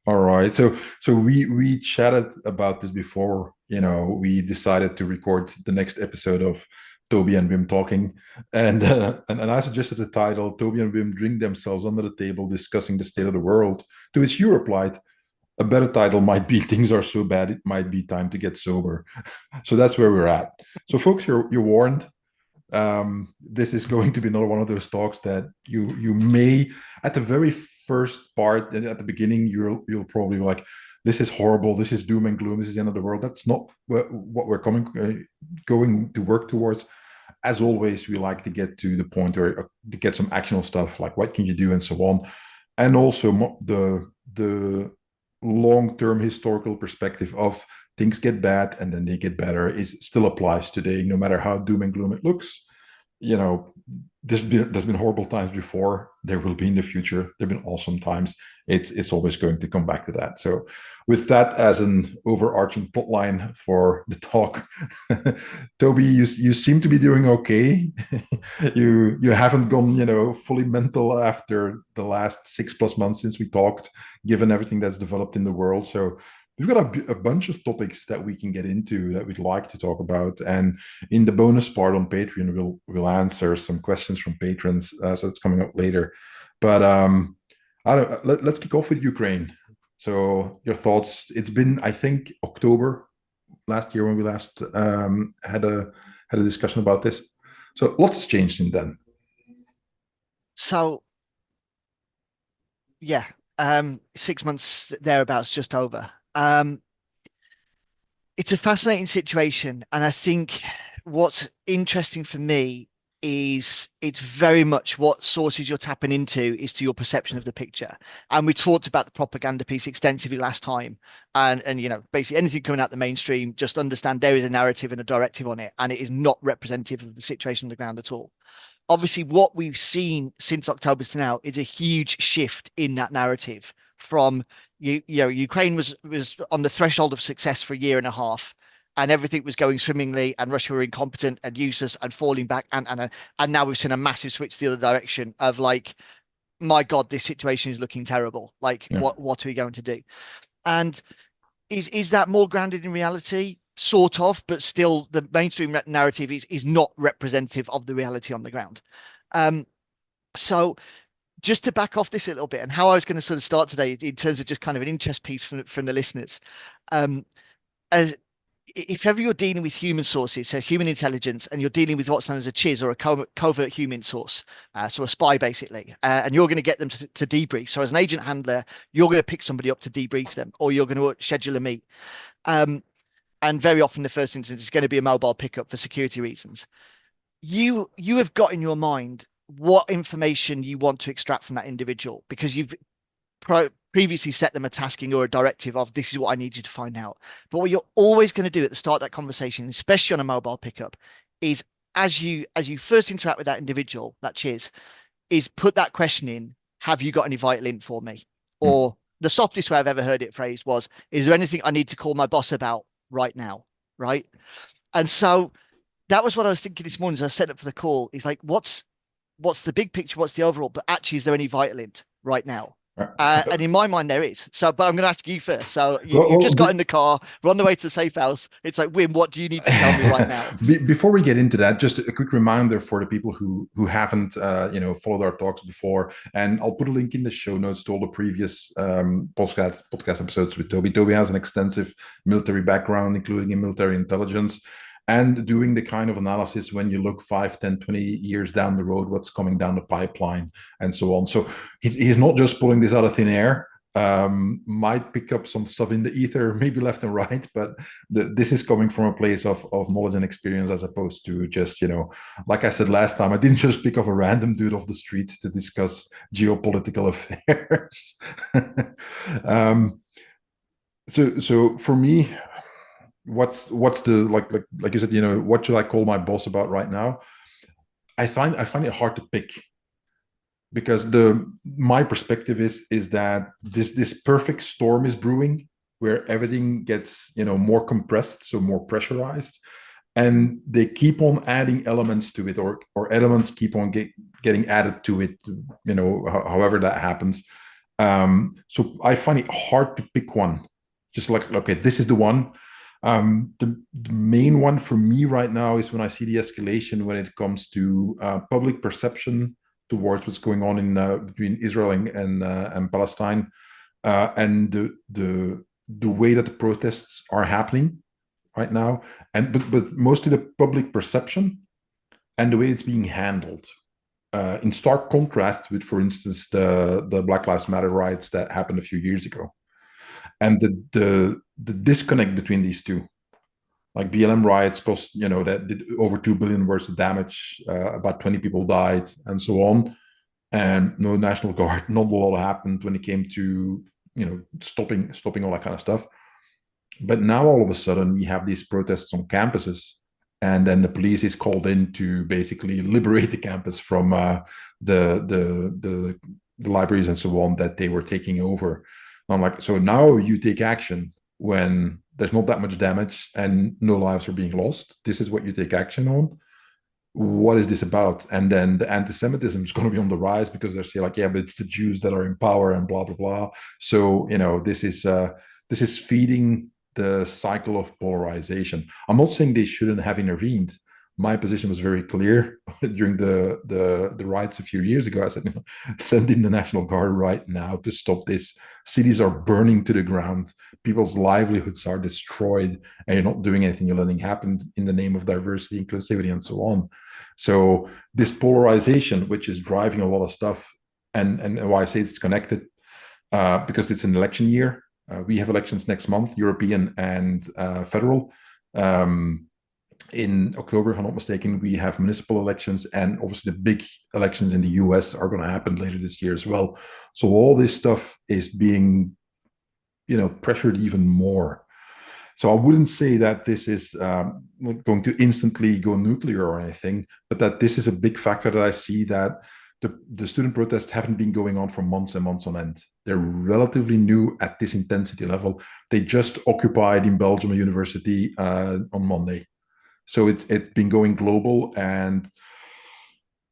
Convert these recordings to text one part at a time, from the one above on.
All right. So we chatted about this before. We decided to record the next episode of Toby and Wim talking, and I suggested the title "Toby and Wim drink themselves under the table discussing the state of the world." To which you replied, "A better title might be Things Are So Bad It Might Be Time to Get Sober." So that's where we're at. So folks, you're warned. This is going to be another one of those talks that you may, at the very first part and at the beginning, you'll probably be like, this is horrible, this is doom and gloom, this is the end of the world. That's not what we're going to work towards. As always, we like to get to the point where to get some actionable stuff like what can you do and so on, and also the long-term historical perspective of things get bad and then they get better is still applies today, no matter how doom and gloom it looks. you know, there's been horrible times before. There will be in the future. There've been awesome times. It's always going to come back to that. So, with that as an overarching plot line for the talk, Toby, you seem to be doing okay. You haven't gone fully mental after the last 6+ months since we talked, given everything that's developed in the world. So we've got a bunch of topics that we can get into that we'd like to talk about. And in the bonus part on Patreon, we'll answer some questions from patrons. So it's coming up later. But let's kick off with Ukraine. So your thoughts? It's been, I think, October last year when we last had a discussion about this. So lots has changed since then. So yeah, 6 months thereabouts, just over. It's a fascinating situation, and I think what's interesting for me is it's very much what sources you're tapping into is to your perception of the picture. And we talked about the propaganda piece extensively last time, and basically anything coming out the mainstream, just understand there is a narrative and a directive on it, and it is not representative of the situation on the ground at all. Obviously, what we've seen since October to now is a huge shift in that narrative from Ukraine was on the threshold of success for a year and a half, and everything was going swimmingly, and Russia were incompetent and useless and falling back, and now we've seen a massive switch the other direction of like, my God, this situation is looking terrible. Like, Yeah. what are we going to do? And is that more grounded in reality? Sort of, but still, the mainstream narrative is not representative of the reality on the ground. Um, so just to back off this a little bit, and how I was going to sort of start today in terms of just kind of an interest piece from the listeners. Um, as if ever you're dealing with human sources, so human intelligence, and you're dealing with what's known as a CHIS or a covert human source, so a spy basically, and you're going to get them to debrief. So as an agent handler, you're going to pick somebody up to debrief them, or you're going to schedule a meet. Um, and very often the first instance is going to be a mobile pickup for security reasons. You have got in your mind what information you want to extract from that individual because you've previously set them a tasking or a directive of this is what I need you to find out. But what you're always going to do at the start of that conversation, especially on a mobile pickup, is as you first interact with that individual, that cheers, is put that question in, have you got any vital int for me? Mm. Or the softest way I've ever heard it phrased was, is there anything I need to call my boss about right now? Right. And so that was what I was thinking this morning as I set up for the call. Is like, what's the big picture? What's the overall? But actually, is there any vital int right now? And in my mind, there is. So, but I'm going to ask you first. So you've Well, just got in the car, we're on the way to the safe house. It's like, Wim, what do you need to tell me right now? Before we get into that, just a quick reminder for the people who haven't followed our talks before, and I'll put a link in the show notes to all the previous podcast episodes with Toby. Toby has an extensive military background, including in military intelligence, and doing the kind of analysis when you look 5, 10, 20 years down the road, what's coming down the pipeline, and so on. So he's not just pulling this out of thin air. Might pick up some stuff in the ether, maybe left and right, but this is coming from a place of knowledge and experience as opposed to just, like I said last time, I didn't just pick up a random dude off the street to discuss geopolitical affairs. um, so for me, what's the like you said, what should I call my boss about right now? I find it hard to pick because the my perspective is that this perfect storm is brewing where everything gets more compressed, so more pressurized, and they keep on adding elements to it, or elements keep on getting added to it, however that happens. So I find it hard to pick one. Just like, okay, this is the one. The main one for me right now is when I see the escalation when it comes to public perception towards what's going on in between Israel and Palestine, and the way that the protests are happening right now, and but mostly the public perception and the way it's being handled. In stark contrast with, for instance, the Black Lives Matter riots that happened a few years ago, and the disconnect between these two. Like BLM riots cost, that did over 2 billion worth of damage, about 20 people died, and so on. And no National Guard, not a lot happened when it came to stopping all that kind of stuff. But now all of a sudden we have these protests on campuses, and then the police is called in to basically liberate the campus from the libraries and so on that they were taking over. And I'm like, so now you take action when there's not that much damage and no lives are being lost. This is what you take action on. What is this about? And then the anti-Semitism is going to be on the rise because they're saying like, yeah, but it's the Jews that are in power and blah blah blah. So this is feeding the cycle of polarization. I'm not saying they shouldn't have intervened. My position was very clear during the riots a few years ago. I said, send in the National Guard right now to stop this. Cities are burning to the ground. People's livelihoods are destroyed, and you're not doing anything. You're letting happen in the name of diversity, inclusivity, and so on. So this polarization, which is driving a lot of stuff, and why I say it's connected, because it's an election year. We have elections next month, European and federal. In October, if I'm not mistaken, we have municipal elections, and obviously the big elections in the US are going to happen later this year as well. So all this stuff is being, pressured even more. So I wouldn't say that this is going to instantly go nuclear or anything, but that this is a big factor that I see that the student protests haven't been going on for months and months on end. They're relatively new at this intensity level. They just occupied in Belgium a university on Monday. So it's been going global, and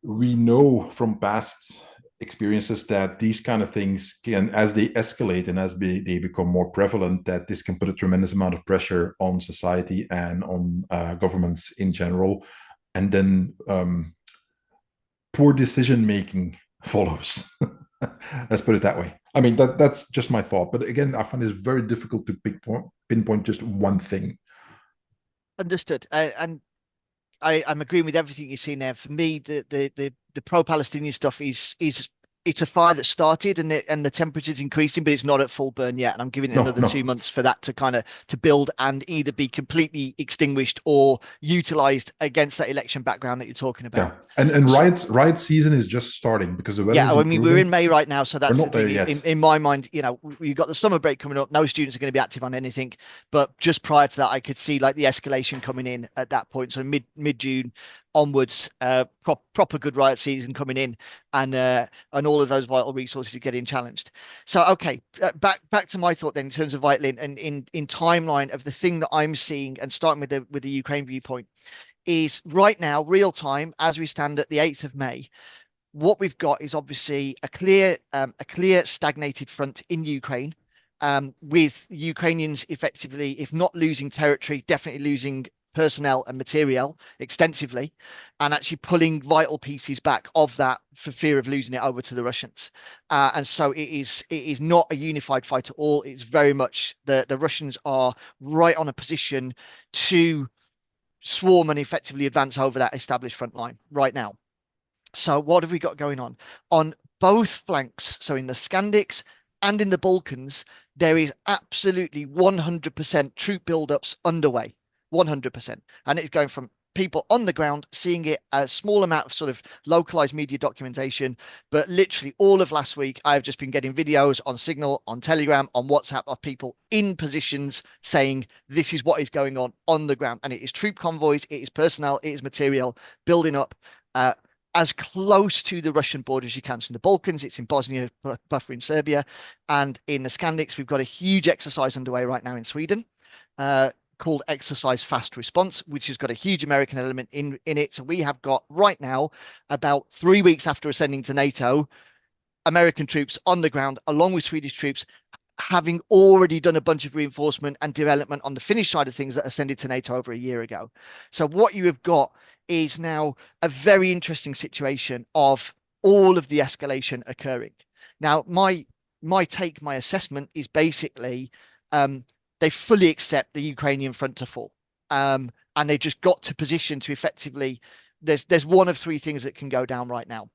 we know from past experiences that these kind of things can, as they escalate and as they become more prevalent, that this can put a tremendous amount of pressure on society and on governments in general. And then poor decision making follows. Let's put it that way. I mean, that's just my thought. But again, I find it's very difficult to pinpoint just one thing. Understood. And I'm agreeing with everything you're saying there. For me, the pro-Palestinian stuff is it's a fire that started and the temperature's increasing, but it's not at full burn yet. And I'm giving it No, another no. 2 months for that to kind of to build and either be completely extinguished or utilized against that election background that you're talking Yeah. about. And So riot season is just starting because the weather yeah, is I mean, we're improving. in May right now, so We're that's the not there thing. yet. In my mind, you've got the summer break coming up. No students are going to be active on anything. But just prior to that, I could see like the escalation coming in at that point. So mid June onwards, proper good riot season coming in, and all of those vital resources are getting challenged. So okay, back to my thought then in terms of vital and in timeline of the thing that I'm seeing and starting with the Ukraine viewpoint is right now, real time, as we stand at the 8th of May. What we've got is obviously a clear stagnated front in Ukraine, with Ukrainians effectively, if not losing territory, definitely losing personnel and materiel extensively, and actually pulling vital pieces back of that for fear of losing it over to the Russians. And so it is not a unified fight at all. It's very much the Russians are right on a position to swarm and effectively advance over that established front line right now. So what have we got going on? On both flanks, so in the Skandiks and in the Balkans, there is absolutely 100% troop buildups underway. 100%. And it's going from people on the ground seeing it, a small amount of sort of localized media documentation, but literally all of last week I've just been getting videos on Signal, on Telegram, on WhatsApp of people in positions saying this is what is going on the ground. And it is troop convoys, it is personnel, it is material building up. As close to the Russian border as you can. So in the Balkans, it's in Bosnia, buffer in Serbia, and in the Skandiks, we've got a huge exercise underway right now in Sweden, called Exercise Fast Response, which has got a huge American element in it. So we have got right now, about 3 weeks after ascending to NATO, American troops on the ground, along with Swedish troops, having already done a bunch of reinforcement and development on the Finnish side of things that ascended to NATO over a year ago. So what you have got is now a very interesting situation of all of the escalation occurring. Now, my assessment is basically they fully accept the Ukrainian front to fall. And they've just got to position to effectively there's one of three things that can go down right now.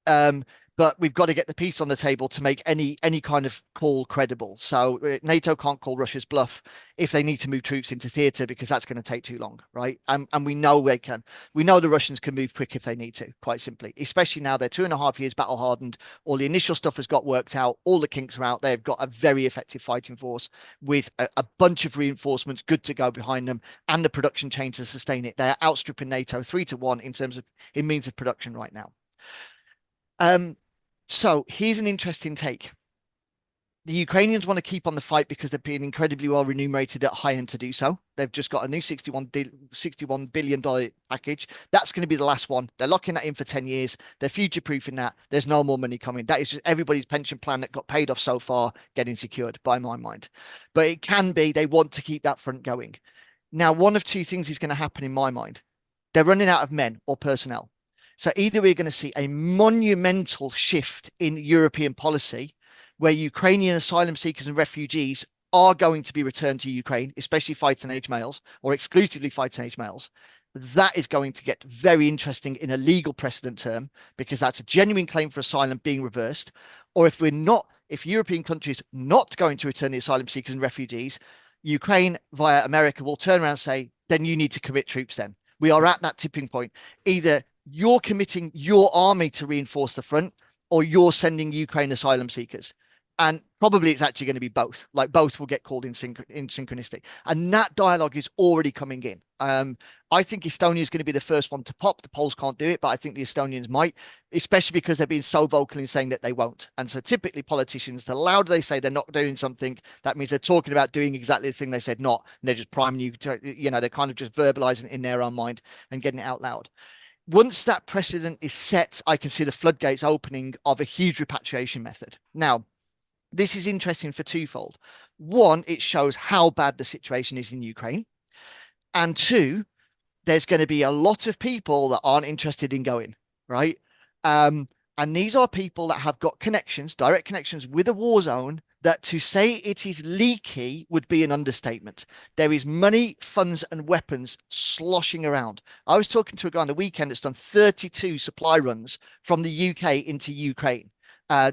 Um, but we've got to get the peace on the table to make any kind of call credible. So NATO can't call Russia's bluff if they need to move troops into theatre because that's going to take too long, right? And we know they can. We know the Russians can move quick if they need to, quite simply. Especially now they're 2.5 years battle hardened. All the initial stuff has got worked out. All the kinks are out. They've got a very effective fighting force with a bunch of reinforcements good to go behind them and the production chain to sustain it. They're outstripping NATO 3-1 in means of production right now. So here's an interesting take. The Ukrainians want to keep on the fight because they've been incredibly well remunerated at high end to do so. They've just got a new $61 billion package. That's going to be the last one. They're locking that in for 10 years. They're future proofing that. There's no more money coming. That is just everybody's pension plan that got paid off so far getting secured, by my mind. But it can be they want to keep that front going. Now, one of two things is going to happen in my mind. They're running out of men or personnel. So either we're going to see a monumental shift in European policy where Ukrainian asylum seekers and refugees are going to be returned to Ukraine, especially fighting age males or exclusively fighting age males. That is going to get very interesting in a legal precedent term because that's a genuine claim for asylum being reversed. Or if European countries not going to return the asylum seekers and refugees, Ukraine via America will turn around and say, then you need to commit troops then. We are at that tipping point. Either you're committing your army to reinforce the front or you're sending Ukraine asylum seekers. And probably it's actually going to be both. Like both will get called in synchronistic. And that dialogue is already coming in. I think Estonia is going to be the first one to pop. The Poles can't do it, but I think the Estonians might, especially because they've been so vocal in saying that they won't. And so typically politicians, the louder they say they're not doing something, that means they're talking about doing exactly the thing they said not. And they're just priming you to, they're kind of just verbalizing it in their own mind and getting it out loud. Once that precedent is set, I can see the floodgates opening of a huge repatriation method. Now, this is interesting for twofold. One, it shows how bad the situation is in Ukraine. And two, there's going to be a lot of people that aren't interested in going, right? And these are people that have got connections, direct connections with a war zone that to say it is leaky would be an understatement. There is money, funds, and weapons sloshing around. I was talking to a guy on the weekend that's done 32 supply runs from the UK into Ukraine.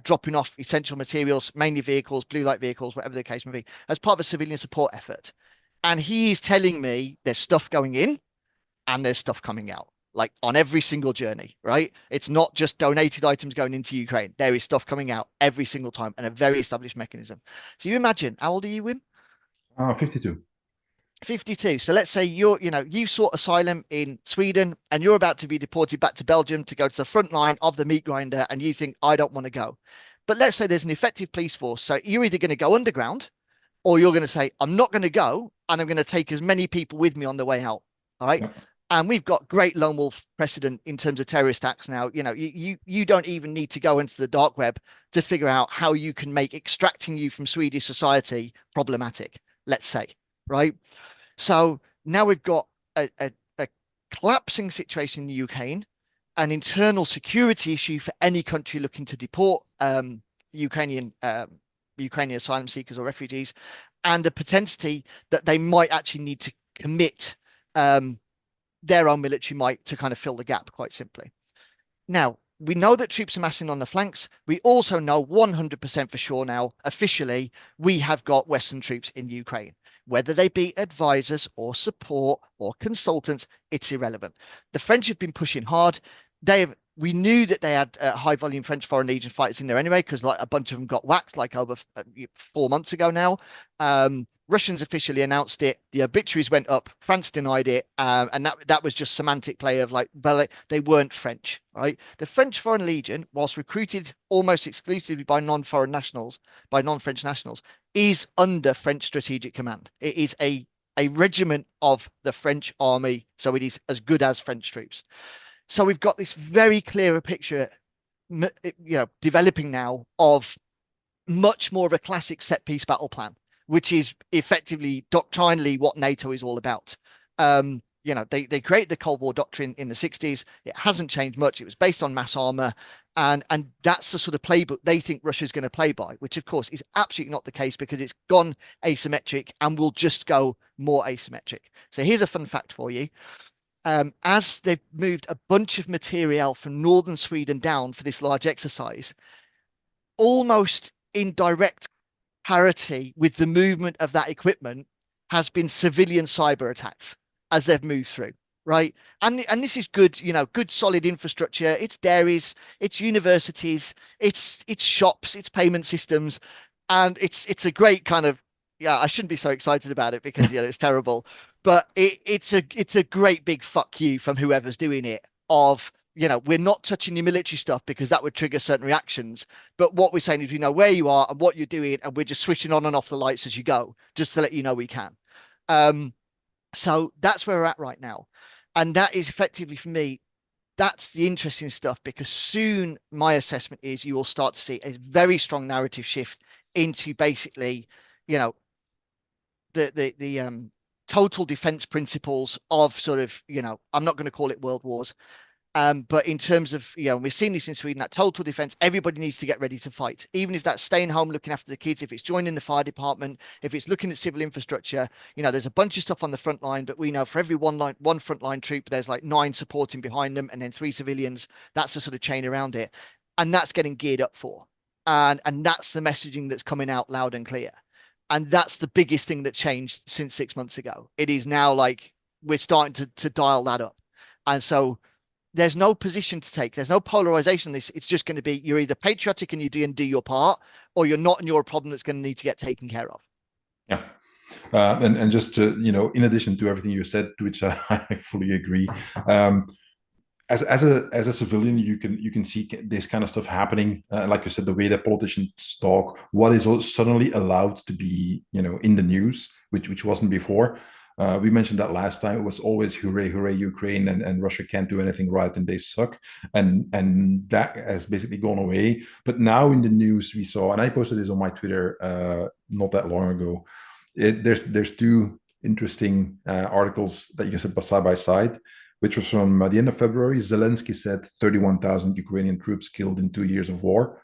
Dropping off essential materials, mainly vehicles, blue light vehicles, whatever the case may be, as part of a civilian support effort. And he is telling me there's stuff going in and there's stuff coming out, like on every single journey, right? It's not just donated items going into Ukraine. There is stuff coming out every single time and a very established mechanism. So you imagine, how old are you, Wim? 52. 52. So let's say you sought asylum in Sweden and you're about to be deported back to Belgium to go to the front line of the meat grinder and you think, I don't want to go. But let's say there's an effective police force. So you're either going to go underground or you're going to say, I'm not going to go and I'm going to take as many people with me on the way out. All right. Yeah. And we've got great lone wolf precedent in terms of terrorist acts now. You don't even need to go into the dark web to figure out how you can make extracting you from Swedish society problematic, let's say, right? So now we've got a collapsing situation in the Ukraine, an internal security issue for any country looking to deport Ukrainian Ukrainian asylum seekers or refugees, and the potential that they might actually need to commit their own military might to kind of fill the gap, quite simply. Now, we know that troops are massing on the flanks. We also know 100% for sure now, officially, we have got Western troops in Ukraine. Whether they be advisors or support or consultants, it's irrelevant. The French have been pushing hard. We knew that they had high volume French Foreign Legion fighters in there anyway, because like a bunch of them got whacked like over 4 months ago now. Russians officially announced it. The obituaries went up. France denied it, and that was just semantic play of like, well, they weren't French, right? The French Foreign Legion, whilst recruited almost exclusively by non-foreign nationals, by non-French nationals, is under French strategic command. It is a regiment of the French army, so it is as good as French troops. So we've got this very clear picture developing now of much more of a classic set piece battle plan, which is effectively doctrinally what NATO is all about. They created the Cold War doctrine in the 60s. It hasn't changed much. It was based on mass armor. And that's the sort of playbook they think Russia's going to play by, which of course is absolutely not the case because it's gone asymmetric and will just go more asymmetric. So here's a fun fact for you. As they've moved a bunch of material from northern Sweden down for this large exercise, almost in direct parity with the movement of that equipment has been civilian cyber attacks as they've moved through, right? And this is good, good solid infrastructure. It's dairies, it's universities, it's shops, it's payment systems, and it's a great kind of yeah. I shouldn't be so excited about it because it's terrible, but it's a great big fuck you from whoever's doing it. Of we're not touching your military stuff because that would trigger certain reactions. But what we're saying is we know where you are and what you're doing, and we're just switching on and off the lights as you go, just to let you know we can. Um, so that's where we're at right now. And that is effectively for me, that's the interesting stuff because soon my assessment is you will start to see a very strong narrative shift into basically, you know, the total defense principles of sort of, I'm not going to call it world wars, but in terms of, we've seen this in Sweden, that total defense, everybody needs to get ready to fight. Even if that's staying home, looking after the kids, if it's joining the fire department, if it's looking at civil infrastructure, there's a bunch of stuff on the front line, but we know for every one front line troop, there's like 9 supporting behind them and then 3 civilians. That's the sort of chain around it. And that's getting geared up for. And that's the messaging that's coming out loud and clear. And that's the biggest thing that changed since 6 months ago. It is now like we're starting to dial that up. And so there's no position to take. There's no polarization in this. It's just going to be you're either patriotic and you do your part, or you're not, and you're a problem that's going to need to get taken care of. Yeah. And just to, in addition to everything you said, to which I fully agree, as a civilian, you can see this kind of stuff happening. Like you said, the way that politicians talk, what is suddenly allowed to be, in the news, which wasn't before. We mentioned that last time. It was always hooray, hooray, Ukraine, and Russia can't do anything right and they suck. And that has basically gone away. But now in the news, we saw, and I posted this on my Twitter not that long ago. There's 2 interesting articles that you can set side by side, which was from the end of February. Zelensky said 31,000 Ukrainian troops killed in 2 years of war.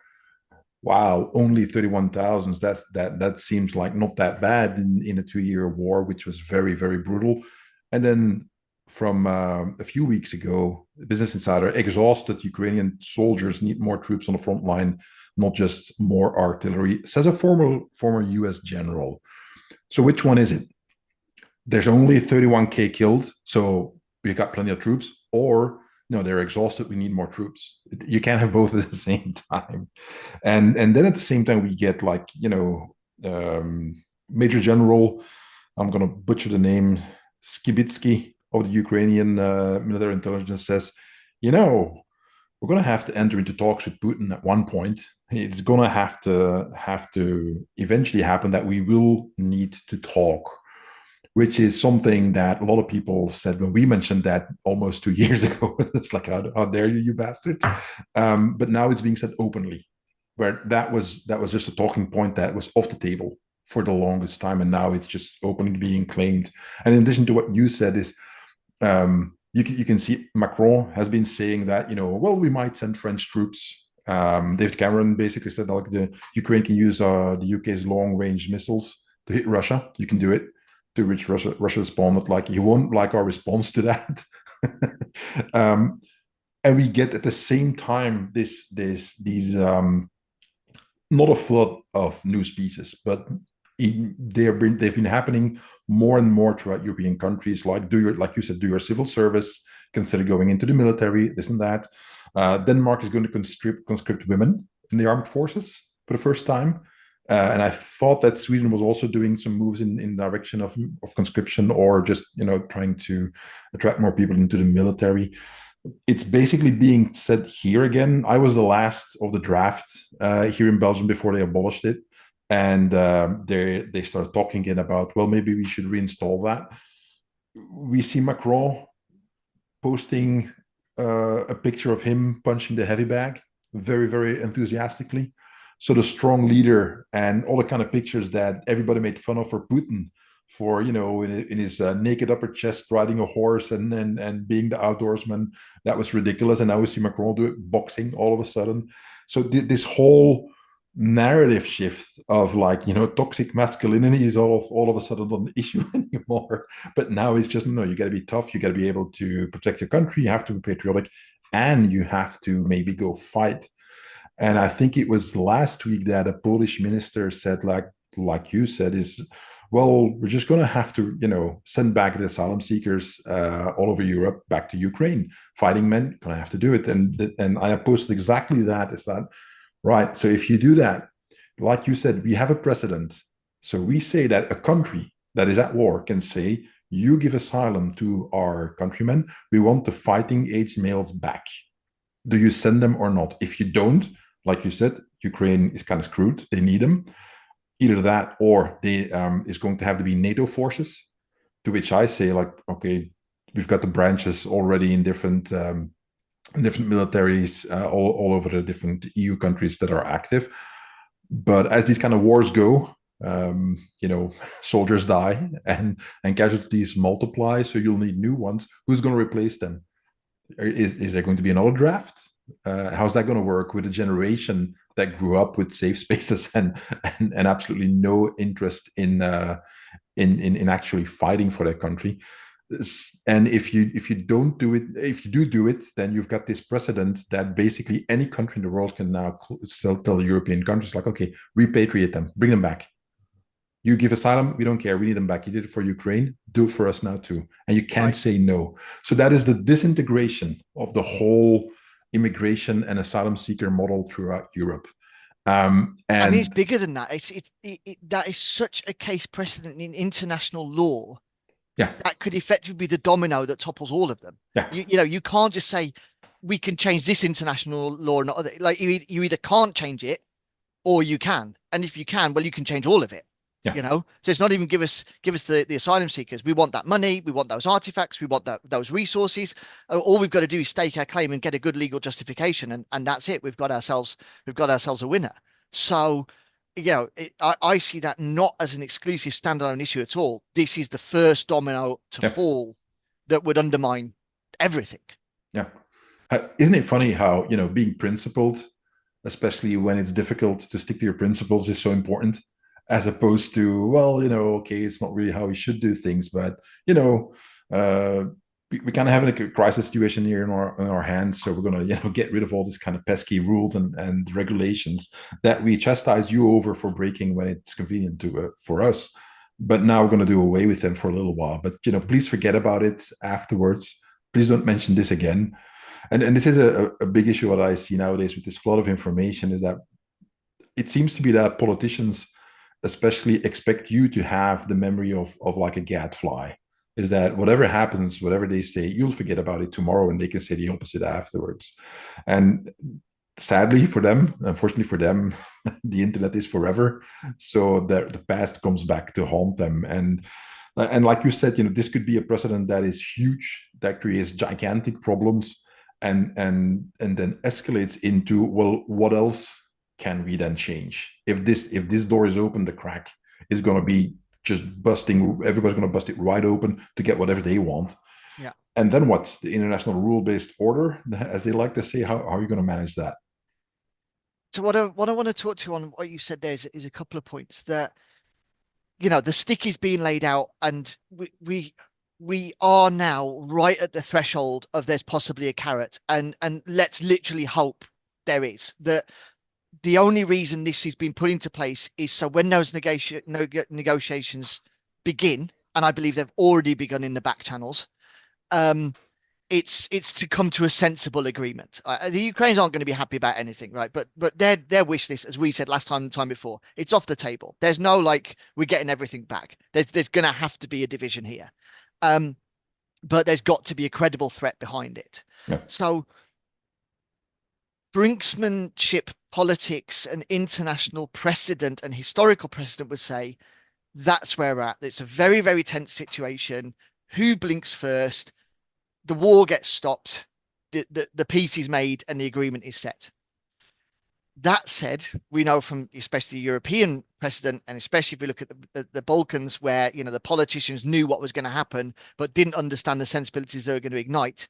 Wow, only 31,000. That seems like not that bad in a 2-year war, which was very, very brutal. And then from a few weeks ago, Business Insider, exhausted Ukrainian soldiers need more troops on the front line, not just more artillery, says a former US general. So which one is it? There's only 31K killed, so we got plenty of troops, or no, they're exhausted, we need more troops. You can't have both at the same time. And then at the same time we get like, Major General, I'm gonna butcher the name, Skibitsky of the Ukrainian military intelligence says, we're going to have to enter into talks with Putin at one point. It's going to have to eventually happen that we will need to talk, which is something that a lot of people said when we mentioned that almost 2 years ago. It's like, how dare you, you bastards? But now it's being said openly, where that was just a talking point that was off the table for the longest time, and now it's just openly being claimed. And in addition to what you said is, you can see Macron has been saying that, well, we might send French troops. David Cameron basically said like the Ukraine can use the UK's long range missiles to hit Russia. You can do it. To which Russia responded like, he won't like our response to that. um, and we get at the same time these not a flood of news pieces, but they've been happening more and more throughout European countries. Like like you said, do your civil service, consider going into the military, this and that. Denmark is going to conscript women in the armed forces for the first time. And I thought that Sweden was also doing some moves in direction of conscription, or just trying to attract more people into the military. It's basically being said here again. I was the last of the draft here in Belgium before they abolished it, and they started talking again about, well, maybe we should reinstall that. We see Macron posting a picture of him punching the heavy bag very, very enthusiastically. So the strong leader and all the kind of pictures that everybody made fun of for Putin, for in his naked upper chest riding a horse and being the outdoorsman, that was ridiculous. And now we see Macron do it boxing all of a sudden. So this whole narrative shift of like toxic masculinity is all of a sudden not an issue anymore. But now it's just no, you got to be tough, you got to be able to protect your country, you have to be patriotic, and you have to maybe go fight. And I think it was last week that a Polish minister said, like you said, is, well, we're just going to have to, send back the asylum seekers all over Europe back to Ukraine. Fighting men going to have to do it. And I posted exactly that. Is that right? So if you do that, like you said, we have a precedent. So we say that a country that is at war can say, you give asylum to our countrymen. We want the fighting age males back. Do you send them or not? If you don't, like you said, Ukraine is kind of screwed. They need them. Either that or they is going to have to be NATO forces. To which I say, like, okay, we've got the branches already in different militaries all over the different EU countries that are active. But as these kind of wars go, soldiers die and casualties multiply. So you'll need new ones. Who's going to replace them? Is there going to be another draft? How's that going to work with a generation that grew up with safe spaces and absolutely no interest in actually fighting for their country? And if you don't do it, if you do it, then you've got this precedent that basically any country in the world can now still tell European countries like, okay, repatriate them, bring them back. You give asylum, we don't care. We need them back. You did it for Ukraine, do it for us now too. And you can't Right. say no. So that is the disintegration of the whole immigration and asylum seeker model throughout Europe. I mean, it's And bigger than that. That is such a case precedent in international law yeah, that could effectively be the domino that topples all of them. yeah, You can't just say we can change this international law or not other. Like you either can't change it or you can. And if you can, well, you can change all of it. yeah, So it's not even give us the asylum seekers. We want that money, we want those artifacts, we want those resources. All we've got to do is stake our claim and get a good legal justification, and that's it. We've got ourselves a winner. So, I see that not as an exclusive standalone issue at all. This is the first domino to yeah, fall that would undermine everything. yeah. Isn't it funny how, being principled, especially when it's difficult to stick to your principles, is so important, as opposed to, well, okay, it's not really how we should do things, but, uh, we kind of have like a crisis situation here in our hands. So we're going to, get rid of all these kind of pesky rules and regulations that we chastise you over for breaking when it's convenient for us. But now we're going to do away with them for a little while. But, please forget about it afterwards. Please don't mention this again. And this is a big issue what I see nowadays with this flood of information is that it seems to be that politicians especially expect you to have the memory of like a gadfly. Is that whatever happens, whatever they say, you'll forget about it tomorrow and they can say the opposite afterwards. And sadly for them, unfortunately for them, the internet is forever. So the past comes back to haunt them. And like you said, this could be a precedent that is huge, that creates gigantic problems and then escalates into, well, what else can we then change? If this door is open, the crack is going to be just busting. Everybody's going to bust it right open to get whatever they want. Yeah. And then what? The international rule-based order, as they like to say, how are you going to manage that? So what I want to talk to on what you said there is a couple of points that the stick is being laid out, and we are now right at the threshold of there's possibly a carrot, and let's literally hope there is. That the only reason this has been put into place is so when those negotiations begin, and I believe they've already begun in the back channels, um, it's to come to a sensible agreement. The Ukrainians aren't going to be happy about anything, right? But their wish list, as we said last time, the time before, it's off the table. There's no like we're getting everything back. There's going to have to be a division here, um, but there's got to be a credible threat behind it. Yeah, So brinksmanship politics and international precedent and historical precedent would say that's where we're at. It's a very, very tense situation. Who blinks first? The war gets stopped, the peace is made, and the agreement is set. That said, we know from especially European precedent, and especially if we look at the Balkans, where the politicians knew what was going to happen, but didn't understand the sensibilities they were going to ignite.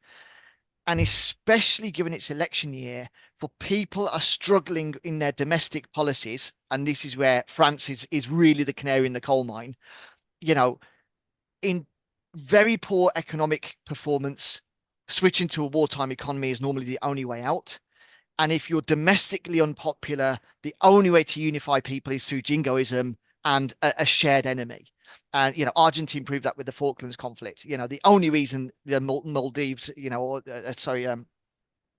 And especially given its election year, for people are struggling in their domestic policies, and this is where France is really the canary in the coal mine. You know, in very poor economic performance, switching to a wartime economy is normally the only way out. And if you're domestically unpopular, the only way to unify people is through jingoism and a shared enemy. And Argentina proved that with the Falklands conflict. The only reason the Maldives, or sorry,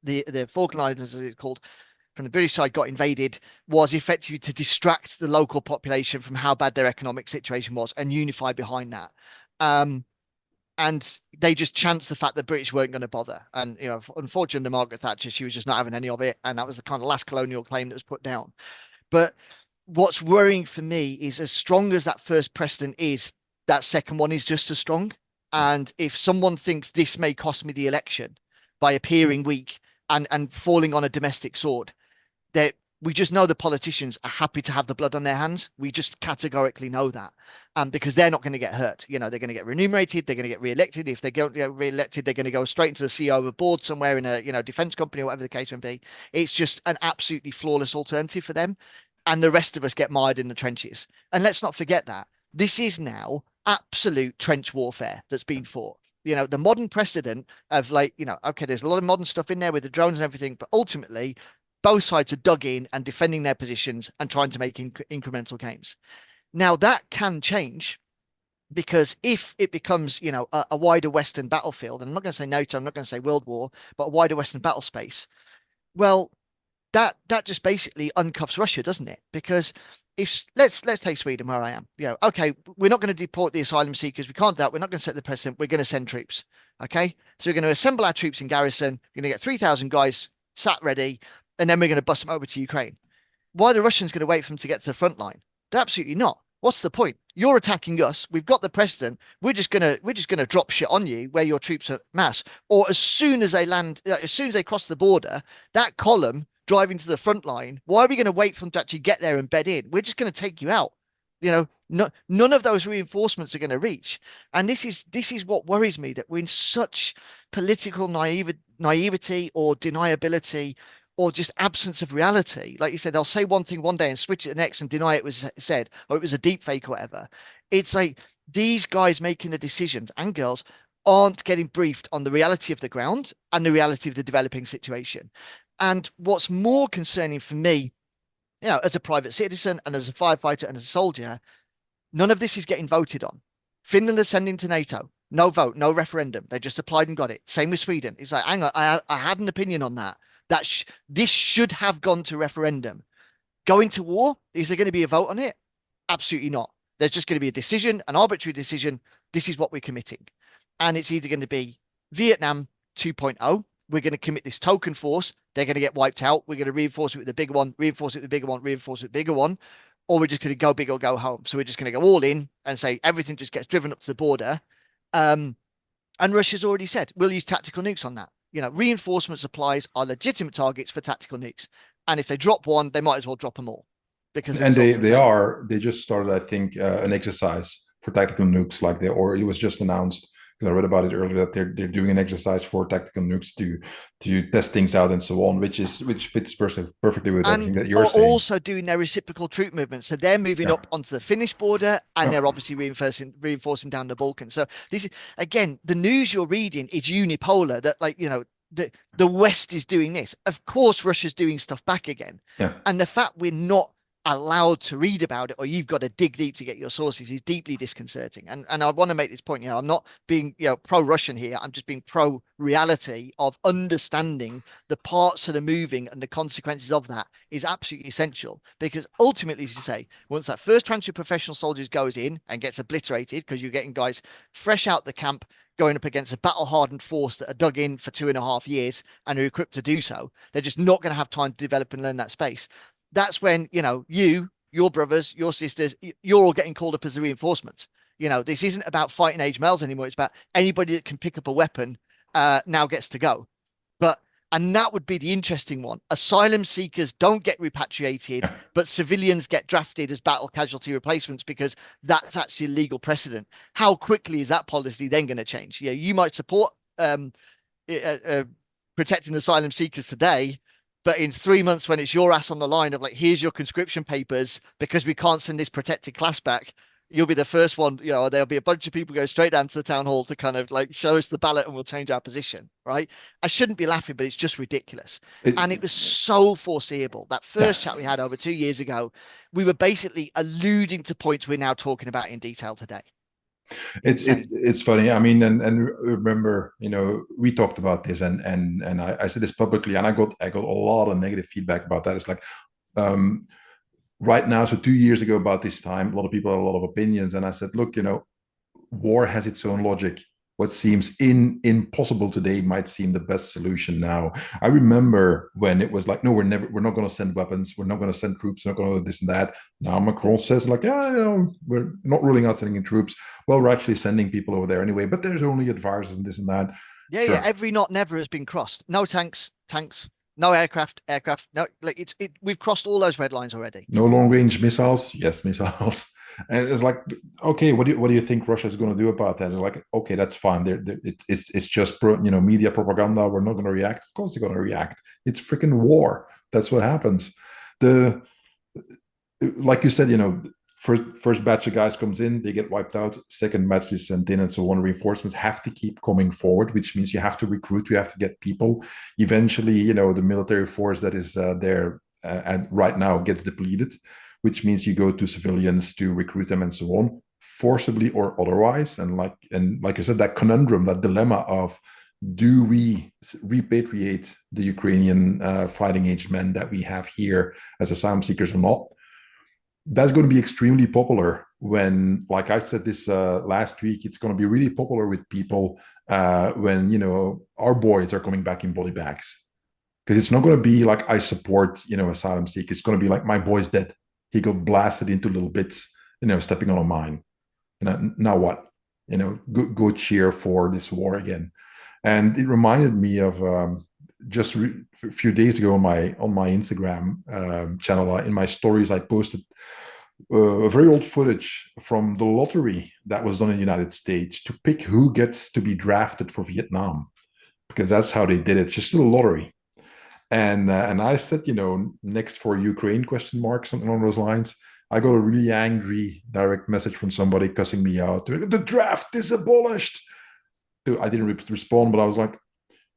the Falkland Islands, as it's called, from the British side got invaded was effectively to distract the local population from how bad their economic situation was and unify behind that. Um, and they just chanced the fact that British weren't going to bother. And unfortunately, Margaret Thatcher, she was just not having any of it, and that was the kind of last colonial claim that was put down. But what's worrying for me is, as strong as that first precedent is, that second one is just as strong. And if someone thinks this may cost me the election by appearing weak and falling on a domestic sword, that we just know the politicians are happy to have the blood on their hands. We just categorically know that. Because they're not going to get hurt. They're going to get remunerated. They're going to get re-elected. If they don't get re-elected, they're going to go straight into the CEO of a board somewhere in a, defense company or whatever the case may be. It's just an absolutely flawless alternative for them. And the rest of us get mired in the trenches. And let's not forget that this is now absolute trench warfare that's been fought. The modern precedent of, like, okay, there's a lot of modern stuff in there with the drones and everything, but ultimately both sides are dug in and defending their positions and trying to make incremental gains. Now that can change, because if it becomes, a wider Western battlefield, and I'm not going to say NATO, I'm not going to say World War, but a wider Western battle space, well, that just basically uncuffs Russia, doesn't it? Because if let's take Sweden, where I am. Okay, we're not going to deport the asylum seekers. We can't do that. We're not going to set the precedent. We're going to send troops. Okay, so we're going to assemble our troops in garrison. We're going to get 3,000 guys sat ready, and then we're going to bust them over to Ukraine. Why are the Russians going to wait for them to get to the front line? They're absolutely not. What's the point? You're attacking us. We've got the precedent. We're just gonna drop shit on you where your troops are mass. Or as soon as they land, as soon as they cross the border, that column driving to the front line. Why are we going to wait for them to actually get there and bed in? We're just going to take you out. None of those reinforcements are going to reach. And this is what worries me, that we're in such political naivety or deniability, or just absence of reality. Like you said, they'll say one thing one day and switch it the next and deny it was said, or it was a deep fake or whatever. It's like these guys making the decisions, and girls, aren't getting briefed on the reality of the ground and the reality of the developing situation. And what's more concerning for me, as a private citizen and as a firefighter and as a soldier, none of this is getting voted on. Finland is sending to NATO. No vote, no referendum. They just applied and got it. Same with Sweden. It's like, hang on, I had an opinion on that. This should have gone to referendum. Going to war, is there going to be a vote on it? Absolutely not. There's just going to be a decision, an arbitrary decision. This is what we're committing. And it's either going to be Vietnam 2.0. We're going to commit this token force. They're going to get wiped out. We're going to reinforce it with the bigger one, reinforce it with the bigger one, reinforce it with the bigger one. Or we're just going to go big or go home. So we're just going to go all in and say everything just gets driven up to the border. And Russia's already said we'll use tactical nukes on that. Reinforcement supplies are legitimate targets for tactical nukes. And if they drop one, they might as well drop them all, because it And results in they just started, I think, an exercise for tactical nukes, or it was just announced, because I read about it earlier, that they're doing an exercise for tactical nukes to test things out and so on, which fits perfectly with and everything that you're are saying. also doing their reciprocal troop movement. So they're moving Yeah. up onto the Finnish border, and Yeah. they're obviously reinforcing down the Balkans. So this is, again, the news you're reading is unipolar, that, like, the West is doing this. Of course, Russia's doing stuff back again. Yeah. And the fact we're not allowed to read about it, or you've got to dig deep to get your sources, is deeply disconcerting. And I want to make this point. I'm not being, pro-Russian here. I'm just being pro-reality of understanding the parts that are moving, and the consequences of that is absolutely essential. Because ultimately, as you say, once that first tranche of professional soldiers goes in and gets obliterated, because you're getting guys fresh out the camp going up against a battle-hardened force that are dug in for 2.5 years and are equipped to do so, they're just not going to have time to develop and learn that space. That's when, your brothers, your sisters, you're all getting called up as the reinforcements. This isn't about fighting age males anymore. It's about anybody that can pick up a weapon now gets to go. But And that would be the interesting one. Asylum seekers don't get repatriated, Yeah. but civilians get drafted as battle casualty replacements because that's actually a legal precedent. How quickly is that policy then going to change? Yeah, you might support uh, protecting asylum seekers today, but in 3 months when it's your ass on the line of like, here's your conscription papers because we can't send this protected class back, you'll be the first one. There'll be a bunch of people go straight down to the town hall to kind of like show us the ballot and we'll change our position, right? I shouldn't be laughing, but it's just ridiculous. And it was so foreseeable. That Yeah. first chat we had over 2 years ago, we were basically alluding to points we're now talking about in detail today. Insane. It's funny. I mean, and remember, we talked about this, and I said this publicly, and I got a lot of negative feedback about that. It's like, um, right now, so 2 years ago about this time, a lot of people had a lot of opinions, and I said, look, war has its own logic. What seems impossible today might seem the best solution now. I remember when it was like, no, we're not going to send weapons, we're not going to send troops, we're not going to do this and that. Now Macron says like, yeah, we're not ruling out sending in troops. Well, we're actually sending people over there anyway, but there's only advisors and this and that. Yeah, yeah. Sure. Every not never has been crossed. No tanks, tanks. No aircraft, aircraft. No, like we've crossed all those red lines already. No long range missiles, yes, missiles. And it's like, okay, what do you think Russia is going to do about that? It's like, okay, that's fine. It's just media propaganda. We're not going to react. Of course, they're going to react. It's freaking war. That's what happens. The Like you said, first batch of guys comes in, they get wiped out. Second batch is sent in, and so on. Reinforcements have to keep coming forward, which means you have to recruit, you have to get people. Eventually, the military force that is there and right now gets depleted, which means you go to civilians to recruit them and so on, forcibly or otherwise. And like you said, that conundrum, that dilemma of, do we repatriate the Ukrainian fighting age men that we have here as asylum seekers or not? That's going to be extremely popular when, like I said this last week, it's going to be really popular with people when our boys are coming back in body bags, because it's not going to be like, I support asylum seekers. It's going to be like, my boy's dead, he got blasted into little bits, stepping on a mine. Now what? Go cheer for this war again. And it reminded me of just a few days ago on my Instagram channel. In my stories, I posted a very old footage from the lottery that was done in the United States to pick who gets to be drafted for Vietnam, because that's how they did it. It's just a lottery. And I said, next for Ukraine, question mark, something along those lines. I got a really angry direct message from somebody cussing me out. The draft is abolished. I didn't respond, but I was like,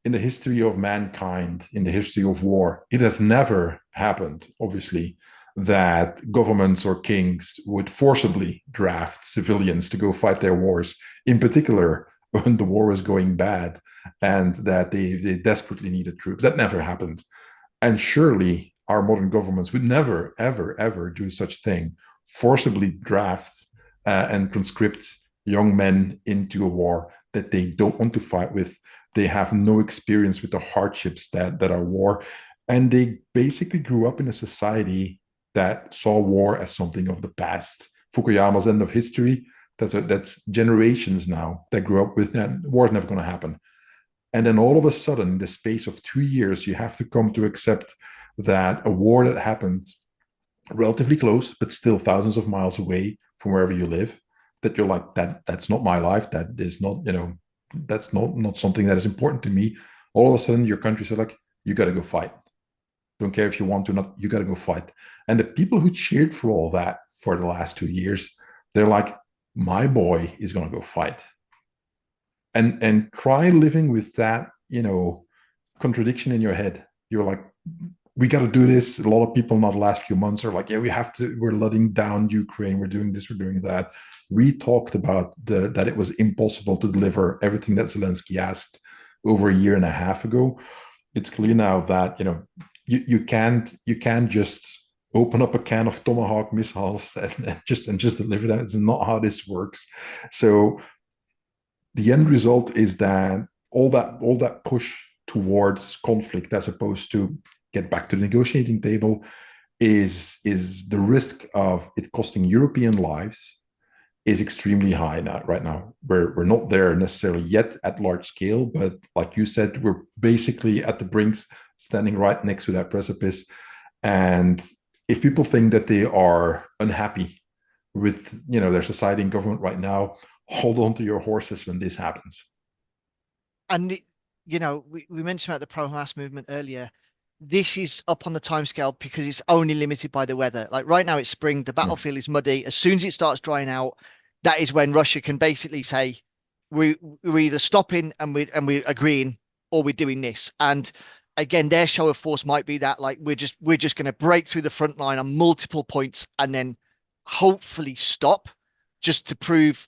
in the history of mankind, in the history of war, it has never happened, obviously, that governments or kings would forcibly draft civilians to go fight their wars, in particular when the war was going bad and that they desperately needed troops. That never happened. And surely our modern governments would never, ever, ever do such thing, forcibly draft and conscript young men into a war that they don't want to fight with. They have no experience with the hardships that are war. And they basically grew up in a society that saw war as something of the past. Fukuyama's end of history, that's generations now that grew up with that. War is never going to happen. And then all of a sudden, in the space of 2 years, you have to come to accept that a war that happened relatively close, but still thousands of miles away from wherever you live, that you're like, that's not my life. That is not, that's not something that is important to me. All of a sudden, your country said like, you got to go fight. Don't care if you want to not, you got to go fight. And the people who cheered for all that for the last 2 years, they're like, my boy is going to go fight. And try living with that, contradiction in your head. You're like, we got to do this. A lot of people, not the last few months, are like, yeah, we have to. We're letting down Ukraine. We're doing this. We're doing that. We talked about that it was impossible to deliver everything that Zelensky asked over a year and a half ago. It's clear now that you can't just open up a can of Tomahawk missiles and just deliver that. It's not how this works. So the end result is that all that push towards conflict, as opposed to get back to the negotiating table, is the risk of it costing European lives is extremely high now. Right now, we're not there necessarily yet at large scale, but like you said, we're basically at the brinks, standing right next to that precipice. And if people think that they are unhappy with their society and government right now, hold on to your horses when this happens. And we mentioned about the pro Hamas movement earlier. This is up on the timescale because it's only limited by the weather. Like right now, it's spring, the Yeah. battlefield is muddy. As soon as it starts drying out, that is when Russia can basically say, we're either stopping and we're agreeing, or we're doing this. And again, their show of force might be that like we're just going to break through the front line on multiple points and then hopefully stop, just to prove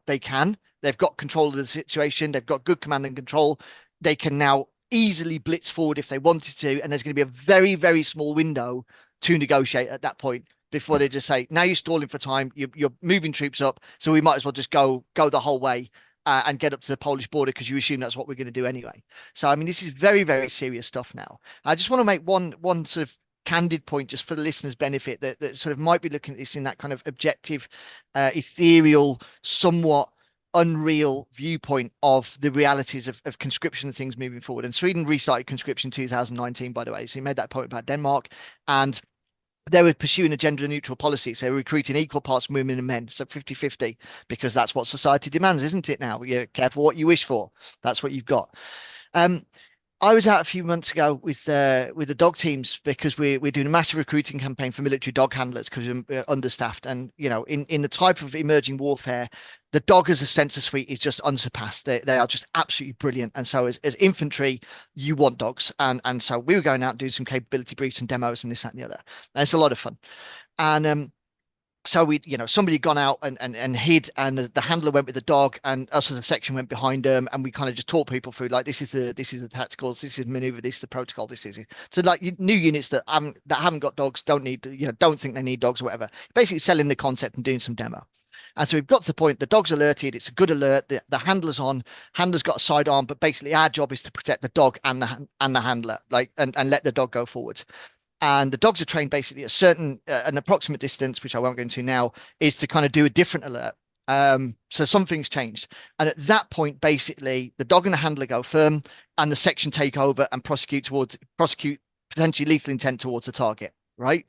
they can. They've got control of the situation. They've got good command and control. They can now easily blitz forward if they wanted to, and there's going to be a very, very small window to negotiate at that point before they just say, now you're stalling for time, you're moving troops up, so we might as well just go the whole way, and get up to the Polish border because you assume that's what we're going to do anyway. So I mean, this is very, very serious stuff now. I just want to make one sort of candid point just for the listeners' benefit, that sort of might be looking at this in that kind of objective, ethereal, somewhat unreal viewpoint of the realities of conscription and things moving forward. And Sweden restarted conscription in 2019, by the way. So he made that point about Denmark, and they were pursuing a gender neutral policy. So they were recruiting equal parts of women and men, so 50-50, because that's what society demands, isn't it now? You're careful what you wish for. That's what you've got. Um, I was out a few months ago with the dog teams because we're doing a massive recruiting campaign for military dog handlers because we're understaffed. And in the type of emerging warfare, the dog as a sensor suite is just unsurpassed. They are just absolutely brilliant. And so as infantry, you want dogs. And so we were going out and doing some capability briefs and demos and this, that, and the other. And it's a lot of fun. And so somebody had gone out and hid, and the handler went with the dog, and us as a section went behind them, and we kind of just taught people through like this is the tacticals, this is maneuver, this is the protocol, this is it. So like new units that haven't got dogs, don't need, don't think they need dogs or whatever, basically selling the concept and doing some demo. And so we've got to the point, the dog's alerted, it's a good alert, the handler's on, handler's got a sidearm, but basically our job is to protect the dog and the handler, like, and let the dog go forwards. And the dogs are trained basically at an approximate distance, which I won't go into now, is to kind of do a different alert. So something's changed. And at that point, basically, the dog and the handler go firm, and the section take over and prosecute potentially lethal intent towards the target, right?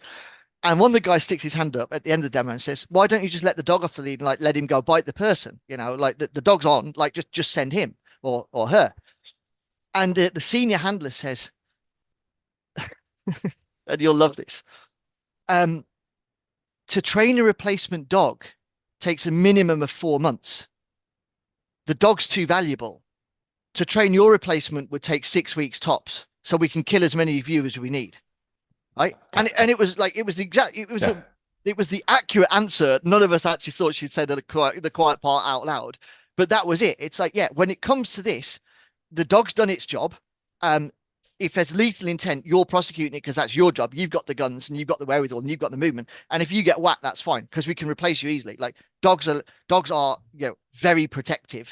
And one of the guys sticks his hand up at the end of the demo and says, "Why don't you just let the dog off the lead and like let him go bite the person? Like the dog's on, like just send him or her." And the senior handler says, and you'll love this. Um, to train a replacement dog takes a minimum of 4 months. The dog's too valuable. To train your replacement would take 6 weeks tops. So we can kill as many of you as we need. Right. And it was like, Yeah. it was the accurate answer. None of us actually thought she'd say the quiet part out loud, but that was it. It's like, yeah, when it comes to this, the dog's done its job. Um, if there's lethal intent, you're prosecuting it because that's your job. You've got the guns and you've got the wherewithal and you've got the movement. And if you get whacked, that's fine because we can replace you easily. Like dogs are very protected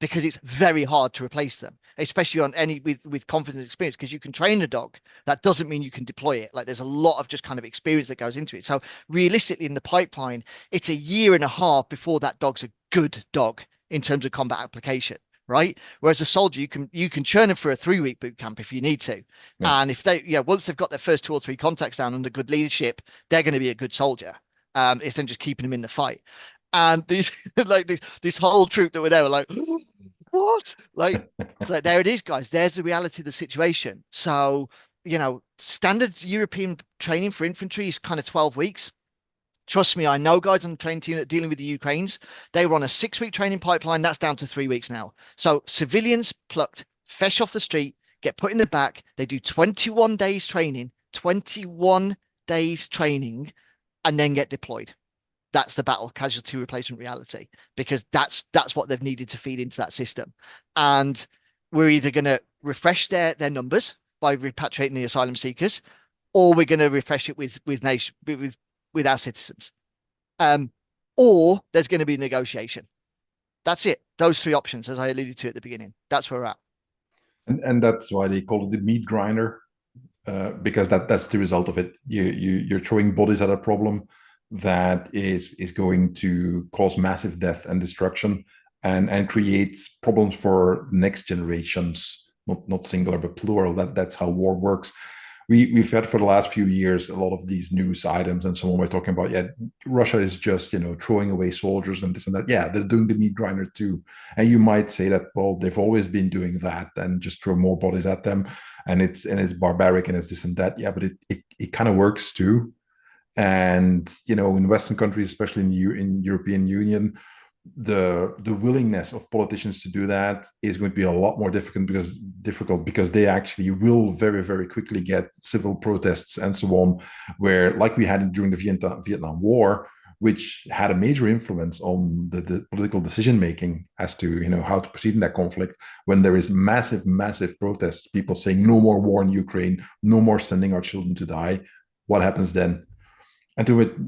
because it's very hard to replace them, especially on any with confidence experience, because you can train a dog. That doesn't mean you can deploy it. Like there's a lot of just kind of experience that goes into it. So realistically, in the pipeline, it's a year and a half before that dog's a good dog in terms of combat application, right? Whereas a soldier, you can churn them for a 3 week boot camp if you need to. Yeah. And if they, once they've got their first 2 or 3 contacts down under good leadership, they're going to be a good soldier. It's then just keeping them in the fight. And these like this whole troop that were there were like, what? Like, it's like, there it is, guys. There's the reality of the situation. So, standard European training for infantry is kind of 12 weeks. Trust me, I know guys on the training team that are dealing with the Ukraines. They were on a 6 week training pipeline. That's down to 3 weeks now. So civilians plucked fresh off the street, get put in the back. They do 21 days training, 21 days training, and then get deployed. That's the battle casualty replacement reality, because that's what they've needed to feed into that system. And we're either going to refresh their numbers by repatriating the asylum seekers, or we're going to refresh it with our citizens. Um, or there's going to be negotiation. That's it. Those three options, as I alluded to at the beginning. That's where we're at. And that's why they call it the meat grinder, because that's the result of it. You're throwing bodies at a problem, that is going to cause massive death and destruction, and create problems for next generations, not singular but plural. That's how war works. We've had for the last few years a lot of these news items and so on. We're talking about, yeah, Russia is just, throwing away soldiers and this and that. Yeah, they're doing the meat grinder too. And you might say that, well, they've always been doing that and just throw more bodies at them, and it's barbaric and it's this and that. Yeah, but it kind of works too. And in Western countries, especially in European Union, the willingness of politicians to do that is going to be a lot more difficult because they actually will very, very quickly get civil protests and so on, where, like we had during the Vietnam War, which had a major influence on the political decision making as to how to proceed in that conflict. When there is massive protests, people saying no more war in Ukraine, no more sending our children to die, what happens then? And to it,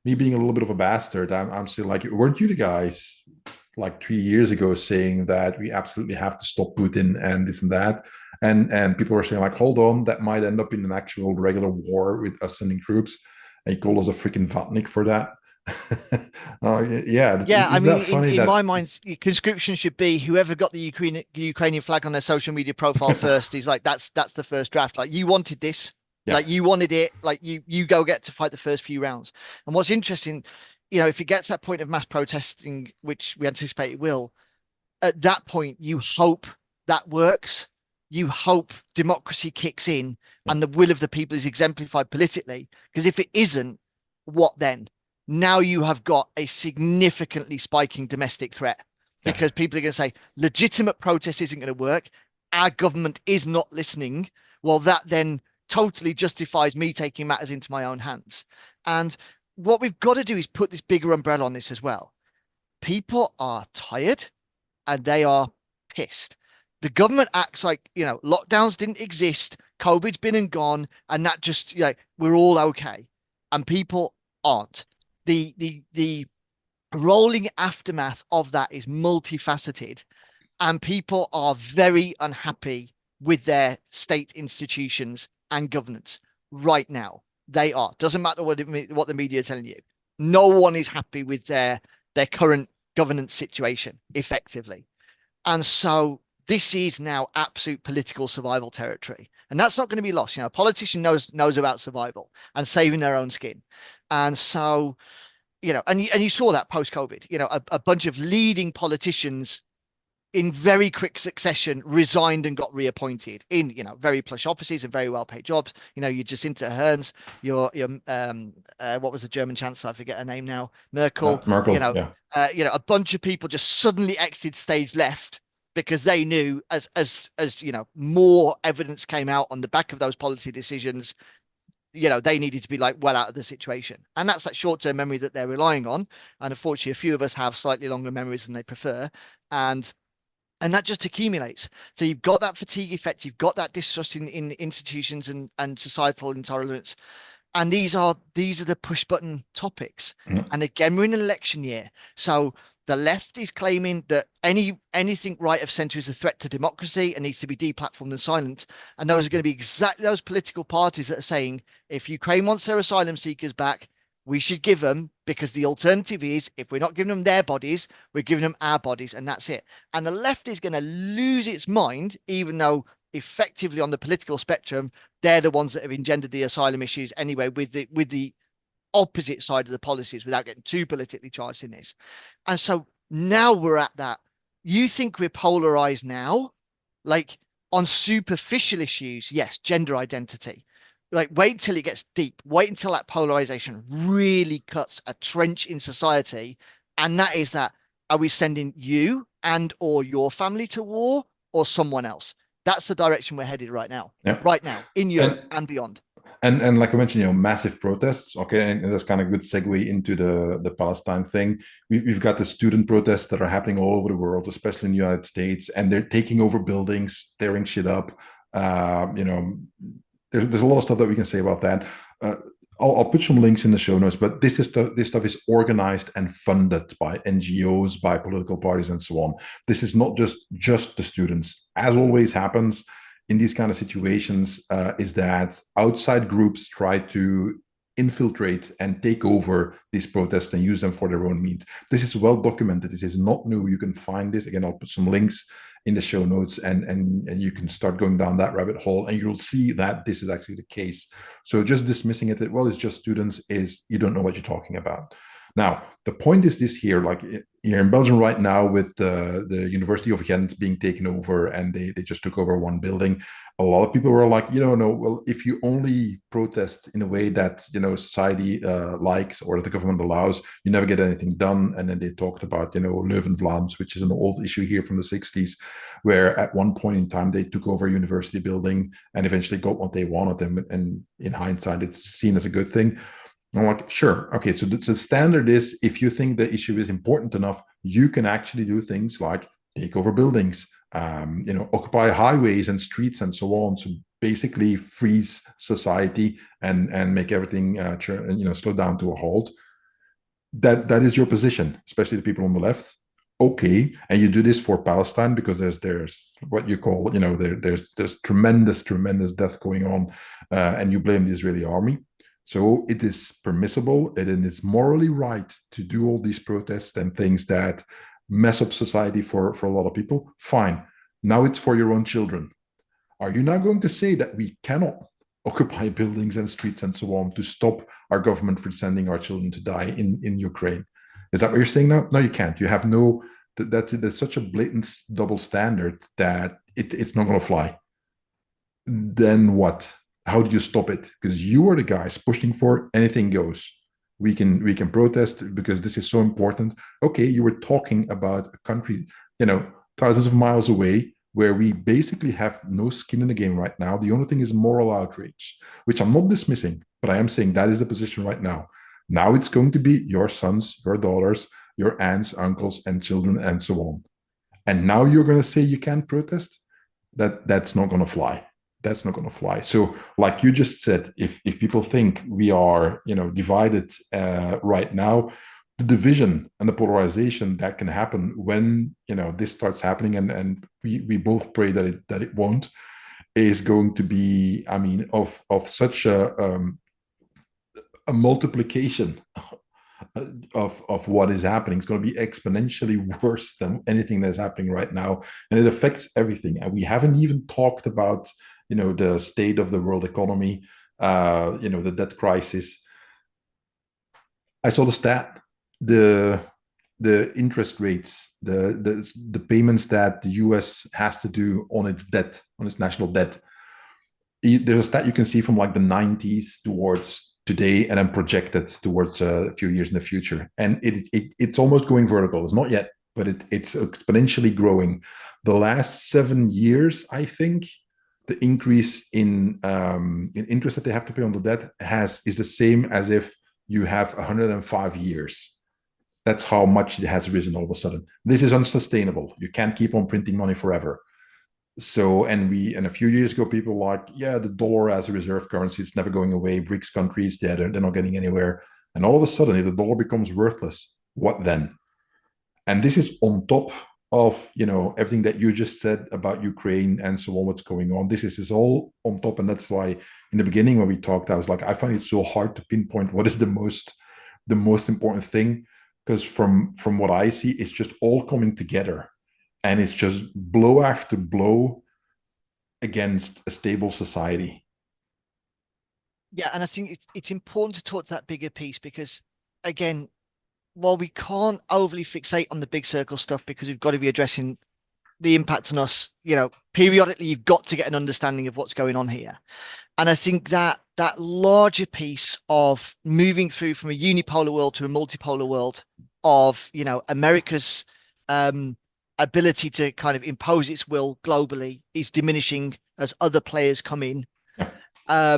me being a little bit of a bastard, I'm still like, weren't you the guys like 3 years ago saying that we absolutely have to stop Putin and this and that? And people were saying like, hold on, that might end up in an actual regular war with us sending troops. And he called us a freaking vatnik for that. Yeah, Yeah, I isn't mean, that in funny in that? my mind, conscription should be whoever got the Ukrainian flag on their social media profile first is like that's the first draft. Like you wanted this, Yeah, like you wanted it, like you go get to fight the first few rounds. And what's interesting, if it gets that point of mass protesting, which we anticipate it will, at that point you hope that works. You hope democracy kicks in yeah, and the will of the people is exemplified politically. Because if it isn't, what then? Now you have got a significantly spiking domestic threat yeah, because people are going to say legitimate protest isn't going to work. Our government is not listening. Well, that then totally justifies me taking matters into my own hands. And what we've got to do is put this bigger umbrella on this as well. People are tired and they are pissed. The government acts like, lockdowns didn't exist, COVID's been and gone, and that just, we're all okay. And people aren't. The rolling aftermath of that is multifaceted, and people are very unhappy with their state institutions and governance right now. They are. Doesn't matter what the media are telling you. No one is happy with their current governance situation effectively. And so this is now absolute political survival territory. And that's not going to be lost. A politician knows about survival and saving their own skin. And so, and you saw that post-COVID, a bunch of leading politicians in very quick succession resigned and got reappointed in very plush offices and very well paid jobs. Your Jacinta Hearns, your what was the German chancellor? I forget her name now. Merkel. Merkel, yeah, A bunch of people just suddenly exited stage left because they knew as more evidence came out on the back of those policy decisions, they needed to be like well out of the situation. And that's that short-term memory that they're relying on. And unfortunately, a few of us have slightly longer memories than they prefer. And that just accumulates. So you've got that fatigue effect, you've got that distrust in institutions and societal intolerance. And these are the push button topics. yeah, And again, we're in an election year. So the left is claiming that anything right of centre is a threat to democracy and needs to be deplatformed and silent. And those are going to be exactly those political parties that are saying if Ukraine wants their asylum seekers back, we should give them, because the alternative is if we're not giving them their bodies, we're giving them our bodies, and that's it. And the left is going to lose its mind, even though effectively on the political spectrum, they're the ones that have engendered the asylum issues anyway, with the opposite side of the policies, without getting too politically charged in this. And so now we're at that. You think we're polarized now, like on superficial issues? Yes, gender identity. Like, wait till it gets deep. Wait until that polarization really cuts a trench in society. And that is that, are we sending you and or your family to war or someone else? That's the direction we're headed yeah. right now in Europe And and beyond. and like I mentioned, massive protests. Okay, and that's kind of a good segue into the Palestine thing. We've got the student protests that are happening all over the world, especially in the United States, and they're taking over buildings, tearing shit up. Uh, you know, there's a lot of stuff that we can say about that. Uh, I'll put some links in the show notes, but this stuff is organized and funded by NGOs, by political parties, and so on. This is not just the students. As always happens in these kind of situations, is that outside groups try to infiltrate and take over these protests and use them for their own means. This is well documented. This is not new. You can find this. Again, I'll put some links in the show notes, and you can start going down that rabbit hole, and you'll see that this is actually the case. So just dismissing it, well, it's just students, is you don't know what you're talking about. Now, the point is this here, like here in Belgium right now with the University of Ghent being taken over, and they just took over one building. A lot of people were like, no, well, if you only protest in a way that, society likes or that the government allows, you never get anything done. And then they talked about, Leuven-Vlaams, which is an old issue here from the 60s, where at one point in time they took over a university building and eventually got what they wanted. And in hindsight, it's seen as a good thing. I'm like, sure. Okay. So the standard is, if you think the issue is important enough, you can actually do things like take over buildings, occupy highways and streets and so on. So basically freeze society and make everything, slow down to a halt. That is your position, especially the people on the left. Okay, and you do this for Palestine because there's what you call, there's tremendous death going on, and you blame the Israeli army. So it is permissible and it's morally right to do all these protests and things that mess up society for a lot of people. Fine. Now it's for your own children. Are you now going to say that we cannot occupy buildings and streets and so on to stop our government from sending our children to die in Ukraine? Is that what you're saying now? No, you can't. You have no, that's such a blatant double standard that it's not going to fly. Then what? How do you stop it? Because you are the guys pushing for anything goes. We can protest because this is so important. Okay, you were talking about a country, thousands of miles away, where we basically have no skin in the game right now. The only thing is moral outrage, which I'm not dismissing, but I am saying that is the position right now. Now it's going to be your sons, your daughters, your aunts, uncles, and children, and so on. And now you're going to say you can't protest? That's not going to fly. That's not going to fly. So, like you just said, if people think we are, divided right now, the division and the polarization that can happen when this starts happening, and we both pray that it won't, is going to be, I mean, of such a multiplication of what is happening. It's going to be exponentially worse than anything that's happening right now, and it affects everything. And we haven't even talked about the state of the world economy, the debt crisis. I saw the stat, the interest rates, the payments that the US has to do on its debt, on its national debt. There's a stat you can see from like the 90s towards today, and then projected towards a few years in the future. And it's almost going vertical. It's not yet, but it's exponentially growing. The last 7 years, I think, the increase in interest that they have to pay on the debt is the same as if you have 105 years. That's how much it has risen all of a sudden. This is unsustainable. You can't keep on printing money forever. So, and a few years ago, people were like, yeah, the dollar as a reserve currency, it's never going away. BRICS countries, they're not getting anywhere. And all of a sudden, if the dollar becomes worthless, what then? And this is on top of everything that you just said about Ukraine and so on, what's going on. This is all on top, and that's why in the beginning when we talked, I was like, I find it so hard to pinpoint what is the most important thing, because from what I see, it's just all coming together, and it's just blow after blow against a stable society. Yeah, and I think it's important to talk to that bigger piece because, again, while we can't overly fixate on the big circle stuff because we've got to be addressing the impact on us, periodically you've got to get an understanding of what's going on here. And I think that larger piece of moving through from a unipolar world to a multipolar world of, America's ability to kind of impose its will globally is diminishing as other players come in. Yeah.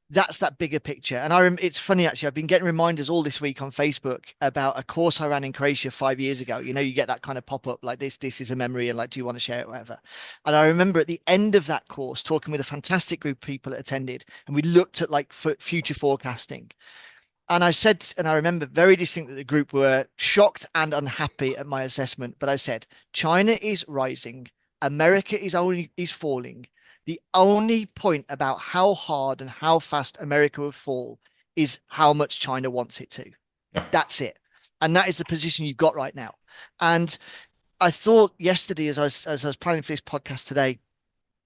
That's that bigger picture. And it's funny actually, I've been getting reminders all this week on Facebook about a course I ran in Croatia 5 years ago. You get that kind of pop up like this is a memory, and like, do you want to share it, whatever. And I remember at the end of that course talking with a fantastic group of people that attended, and we looked at like future forecasting. And I said, and I remember very distinctly that the group were shocked and unhappy at my assessment. But I said, China is rising, America is falling. The only point about how hard and how fast America will fall is how much China wants it to. Yeah. That's it. And that is the position you've got right now. And I thought yesterday, as I was planning for this podcast today,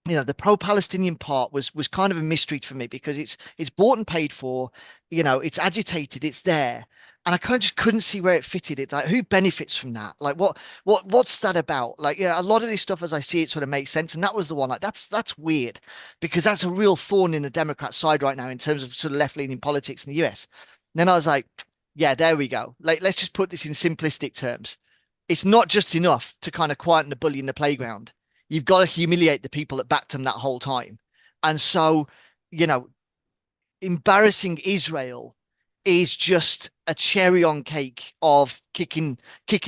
the pro-Palestinian part was kind of a mystery for me because it's bought and paid for, it's agitated, it's there. And I kind of just couldn't see where it fitted. It's like, who benefits from that? Like, what's that about? Like, yeah, a lot of this stuff, as I see it, sort of makes sense. And that was the one. Like, that's weird, because that's a real thorn in the Democrat side right now in terms of sort of left-leaning politics in the US. And then I was like, yeah, there we go. Like, let's just put this in simplistic terms. It's not just enough to kind of quieten the bully in the playground. You've got to humiliate the people that backed him that whole time. And so, you know, embarrassing Israel is just a cherry on cake of kicking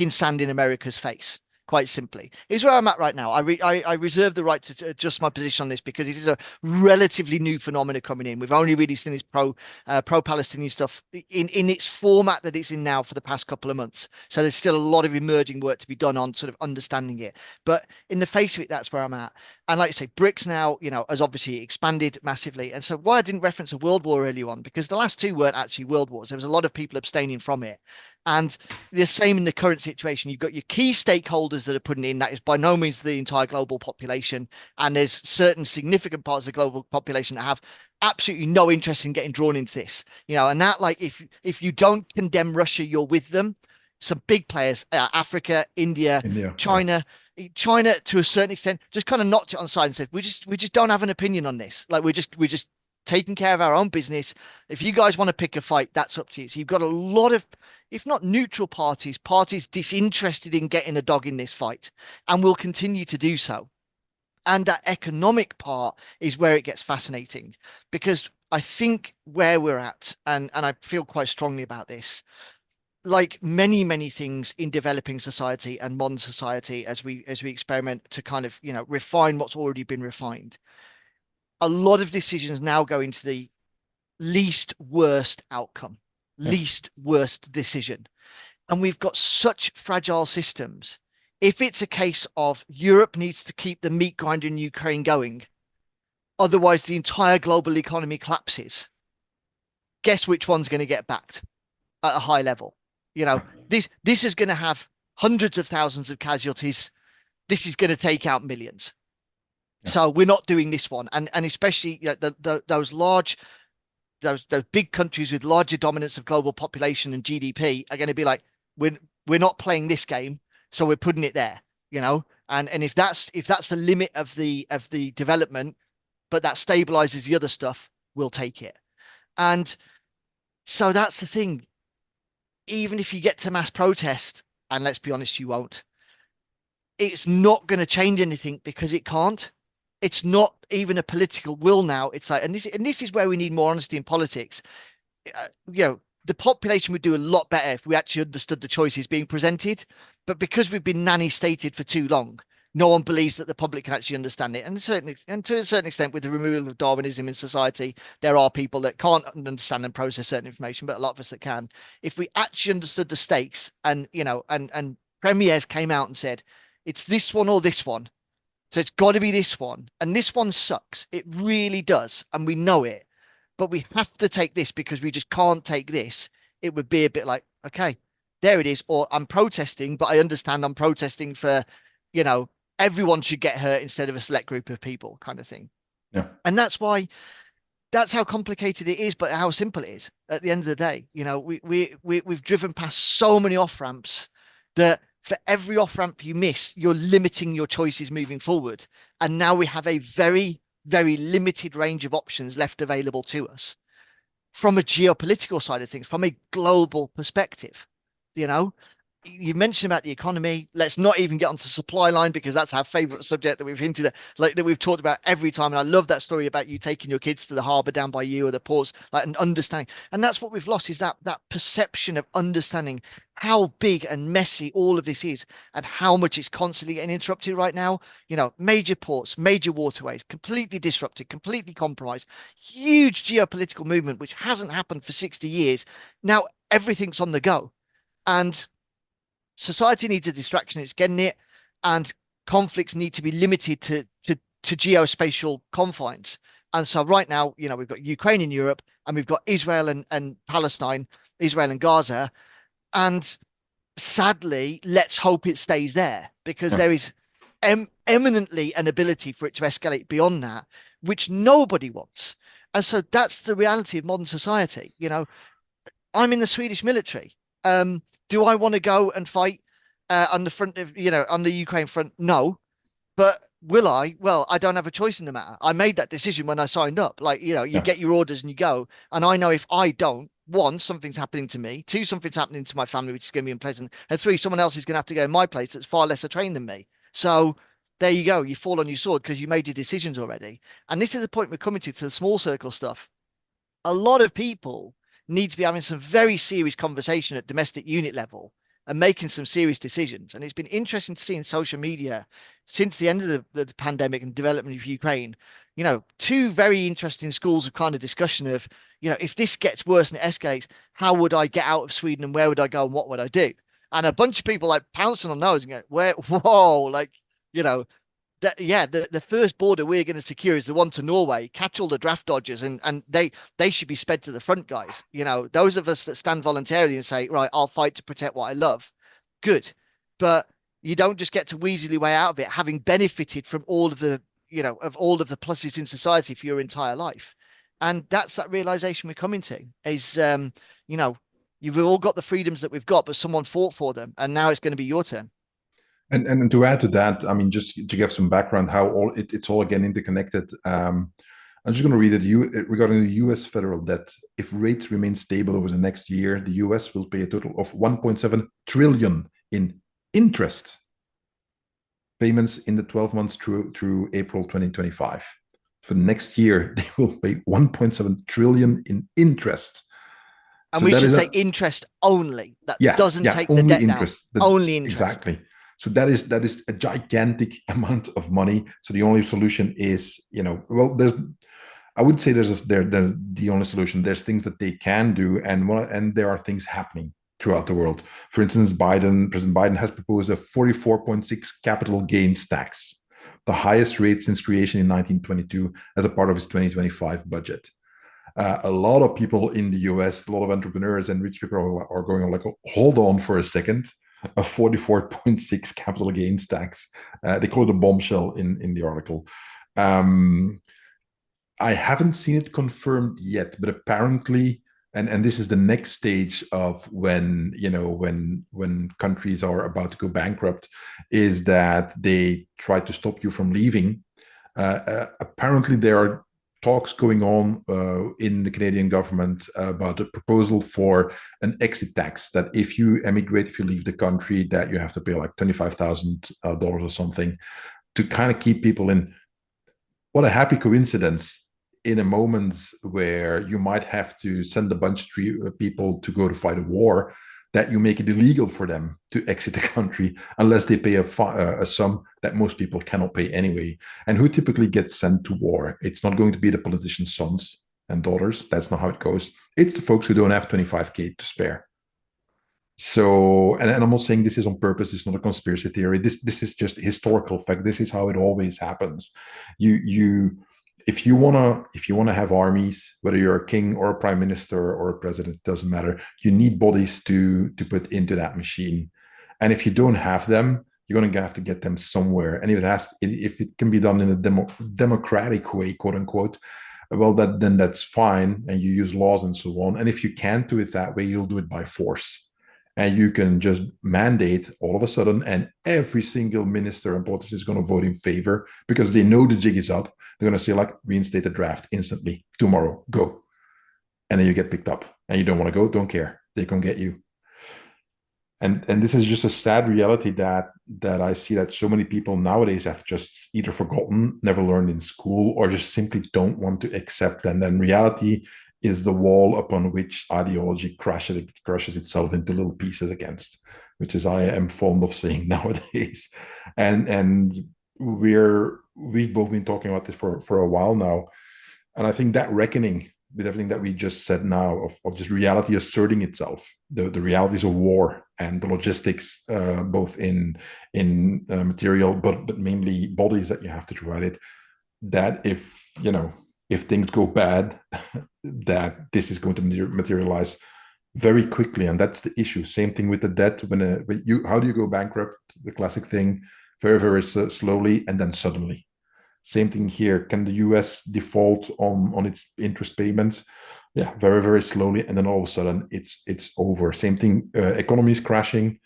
sand in America's face. Quite simply, is where I'm at right now. I reserve the right to adjust my position on this because this is a relatively new phenomenon coming in. We've only really seen this pro-Palestinian stuff in its format that it's in now for the past couple of months. So there's still a lot of emerging work to be done on sort of understanding it. But in the face of it, that's where I'm at. And like you say, BRICS now, has obviously expanded massively. And so why I didn't reference a world war earlier on, because the last two weren't actually world wars. There was a lot of people abstaining from it. And the same in the current situation. You've got your key stakeholders that are putting in. That is by no means the entire global population. And there's certain significant parts of the global population that have absolutely no interest in getting drawn into this. And that, like, if you don't condemn Russia, you're with them. Some big players, Africa, India, India. China. China, to a certain extent, just kind of knocked it on the side and said, we just don't have an opinion on this. Like, we're just taking care of our own business. If you guys want to pick a fight, that's up to you. So you've got a lot of, if not neutral parties disinterested in getting a dog in this fight, and will continue to do so. And that economic part is where it gets fascinating, because I think where we're at, and I feel quite strongly about this, like many things in developing society and modern society, as we experiment to kind of refine what's already been refined, a lot of decisions now go into the least worst outcome, Yeah. least worst decision. And we've got such fragile systems. If it's a case of Europe needs to keep the meat grinder in Ukraine going, otherwise the entire global economy collapses, guess which one's going to get backed at a high level? Yeah. This is going to have hundreds of thousands of casualties. This is going to take out millions. Yeah. So we're not doing this one. And especially those big countries with larger dominance of global population and GDP are going to be like, we're not playing this game, so we're putting it there, And if that's the limit of the development, but that stabilizes the other stuff, we'll take it. And so that's the thing. Even if you get to mass protest, and let's be honest, you won't, it's not going to change anything because it can't. It's not even a political will now. It's like, and this is where we need more honesty in politics. The population would do a lot better if we actually understood the choices being presented. But because we've been nanny stated for too long, no one believes that the public can actually understand it. And certainly, and to a certain extent, with the removal of Darwinism in society, there are people that can't understand and process certain information, but a lot of us that can. If we actually understood the stakes, and and premiers came out and said, it's this one or this one. So it's got to be this one. And this one sucks. It really does. And we know it. But we have to take this because we just can't take this. It would be a bit like, okay, there it is. Or I'm protesting, but I understand I'm protesting for, everyone should get hurt instead of a select group of people, kind of thing. Yeah. And that's how complicated it is, but how simple it is at the end of the day. We've driven past so many off ramps that for every off ramp you miss, you're limiting your choices moving forward. And now we have a very, very limited range of options left available to us from a geopolitical side of things, from a global perspective. You mentioned about the economy. Let's not even get onto supply line, because that's our favorite subject that we've hinted at, like that we've talked about every time. And I love that story about you taking your kids to the harbor down by you, or the ports, like, and understanding. And that's what we've lost, is that perception of understanding how big and messy all of this is, and how much it's constantly getting interrupted right now. Major ports, major waterways, completely disrupted, completely compromised, huge geopolitical movement, which hasn't happened for 60 years. Now everything's on the go. And society needs a distraction, it's getting it, and conflicts need to be limited to geospatial confines. And so right now, we've got Ukraine in Europe, and we've got Israel and Palestine, Israel and Gaza. And sadly, let's hope it stays there, because Yeah. there is eminently an ability for it to escalate beyond that, which nobody wants. And so that's the reality of modern society. I'm in the Swedish military. Do I want to go and fight on the front of, on the Ukraine front? No. But will I? Well, I don't have a choice in the matter. I made that decision when I signed up. Like, you Yeah. get your orders and you go. And I know if I don't, one, something's happening to me. Two, something's happening to my family, which is going to be unpleasant. And three, someone else is going to have to go in my place that's far lesser trained than me. So there you go. You fall on your sword because you made your decisions already. And this is the point we're coming to the small circle stuff. A lot of people need to be having some very serious conversation at domestic unit level and making some serious decisions. And it's been interesting to see in social media since the end of the pandemic and development of Ukraine, two very interesting schools of kind of discussion of, if this gets worse and it escalates, how would I get out of Sweden and where would I go and what would I do? And a bunch of people like pouncing on those and going, where, whoa, like, you know, the first border we're going to secure is the one to Norway. Catch all the draft dodgers, and they should be sped to the front, guys. Those of us that stand voluntarily and say, right, I'll fight to protect what I love. Good, but you don't just get to weasel your way out of it, having benefited from all of the pluses in society for your entire life. And that's that realization we're coming to is, you know, you've all got the freedoms that we've got, but someone fought for them, and now it's going to be your turn. And to add to that, I mean, just to give some background, how it's all again interconnected. I'm just going to read it. Regarding the U.S. federal debt, if rates remain stable over the next year, the U.S. will pay a total of 1.7 trillion in interest payments in the 12 months through April 2025. For next year, they will pay 1.7 trillion in interest. And So we that should is say a interest only. That yeah, doesn't yeah, take the only debt down. interest. Only interest. Exactly. So that is a gigantic amount of money. So the only solution is, well, I would say there's the only solution. There's things that they can do, and there are things happening throughout the world. For instance, President Biden has proposed a 44.6 capital gains tax, the highest rate since creation in 1922, as a part of his 2025 budget. A lot of people in the US, a lot of entrepreneurs and rich people are going like, hold on for a second. A 44.6 capital gains tax. They call it a bombshell in the article. Um, I haven't seen it confirmed yet, but apparently, and this is the next stage of when countries are about to go bankrupt, is that they try to stop you from leaving. Apparently, there are talks going on in the Canadian government about a proposal for an exit tax, that if you emigrate, if you leave the country, that you have to pay like $25,000 or something to kind of keep people in. What a happy coincidence, in a moment where you might have to send a bunch of people to go to fight a war, that you make it illegal for them to exit the country unless they pay a sum that most people cannot pay anyway. And who typically gets sent to war? It's not going to be the politicians' sons and daughters. That's not how it goes. It's the folks who don't have 25K to spare. So, and I'm not saying this is on purpose. It's not a conspiracy theory. This is just historical fact. This is how it always happens. You if you wanna have armies, whether you're a king or a prime minister or a president, doesn't matter. You need bodies to put into that machine, and if you don't have them, you're gonna have to get them somewhere. And if it can be done in a democratic way, quote unquote, well, then that's fine, and you use laws and so on. And if you can't do it that way, you'll do it by force. And you can just mandate all of a sudden, and every single minister and politician is going to vote in favor because they know the jig is up. They're going to say, like, reinstate the draft instantly, tomorrow, go. And then you get picked up, and you don't want to go, don't care. They can get you. And this is just a sad reality that I see, that so many people nowadays have just either forgotten, never learned in school, or just simply don't want to accept. And then reality is the wall upon which ideology crushes itself into little pieces against, which is I am fond of saying nowadays. And we've both been talking about this for a while now. And I think that reckoning with everything that we just said now, of just reality asserting itself, the realities of war and the logistics, both in material, but mainly bodies that you have to provide it. That if if things go bad, that this is going to materialize very quickly, and that's the issue. Same thing with the debt. When you how do you go bankrupt? The classic thing, very very slowly and then suddenly. Same thing here. Can the US default on its interest payments? Yeah, very very slowly, and then all of a sudden it's over. Same thing. Economy is crashing.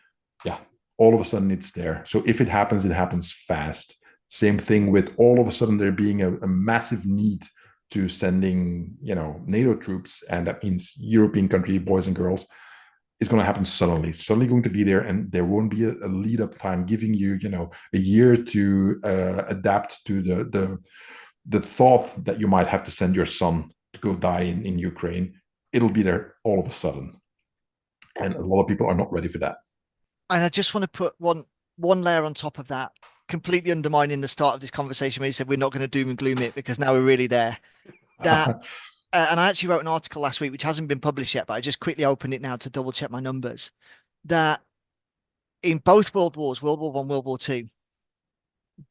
Yeah, all of a sudden it's there. So if it happens fast. Same thing with all of a sudden there being a massive need to sending NATO troops, and that means European country boys and girls is going to happen suddenly. It's suddenly going to be there, and there won't be a lead up time giving you a year to adapt to the thought that you might have to send your son to go die in Ukraine. It'll be there all of a sudden, and a lot of people are not ready for that. And I just want to put one layer on top of that, completely undermining the start of this conversation where you said we're not going to doom and gloom it because now we're really there. That and I actually wrote an article last week which hasn't been published yet, but I just quickly opened it now to double check my numbers. That in both world wars, World War One, World War Two,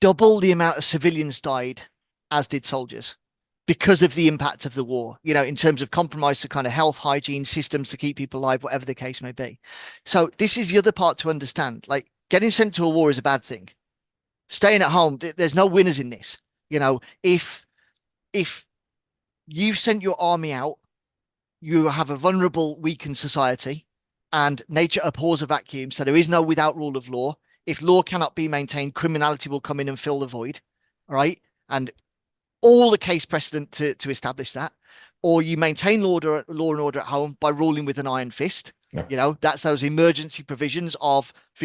double the amount of civilians died as did soldiers because of the impact of the war, in terms of compromise to kind of health, hygiene, systems to keep people alive, whatever the case may be. So this is the other part to understand. Like getting sent to a war is a bad thing. Staying at home, there's no winners in this. If you've sent your army out, you have a vulnerable, weakened society, and nature abhors a vacuum. So there is no without rule of law. If law cannot be maintained, criminality will come in and fill the void. All right. And all the case precedent to establish that. Or you maintain law and order at home by ruling with an iron fist. Yeah. That's those emergency provisions of for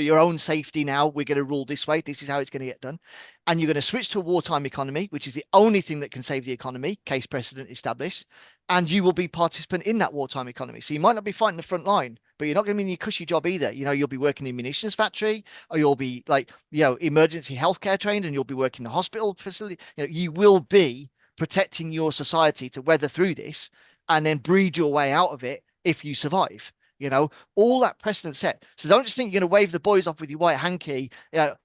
your own safety. Now we're going to rule this way. This is how it's going to get done. And you're going to switch to a wartime economy, which is the only thing that can save the economy, case precedent established. And you will be participant in that wartime economy. So you might not be fighting the front line, but you're not going to be in your cushy job either. You'll be working in munitions factory, or you'll be like, emergency healthcare trained, and you'll be working in a hospital facility. You will be protecting your society to weather through this and then breed your way out of it if you survive. All that precedent set. So don't just think you're going to wave the boys off with your white hanky,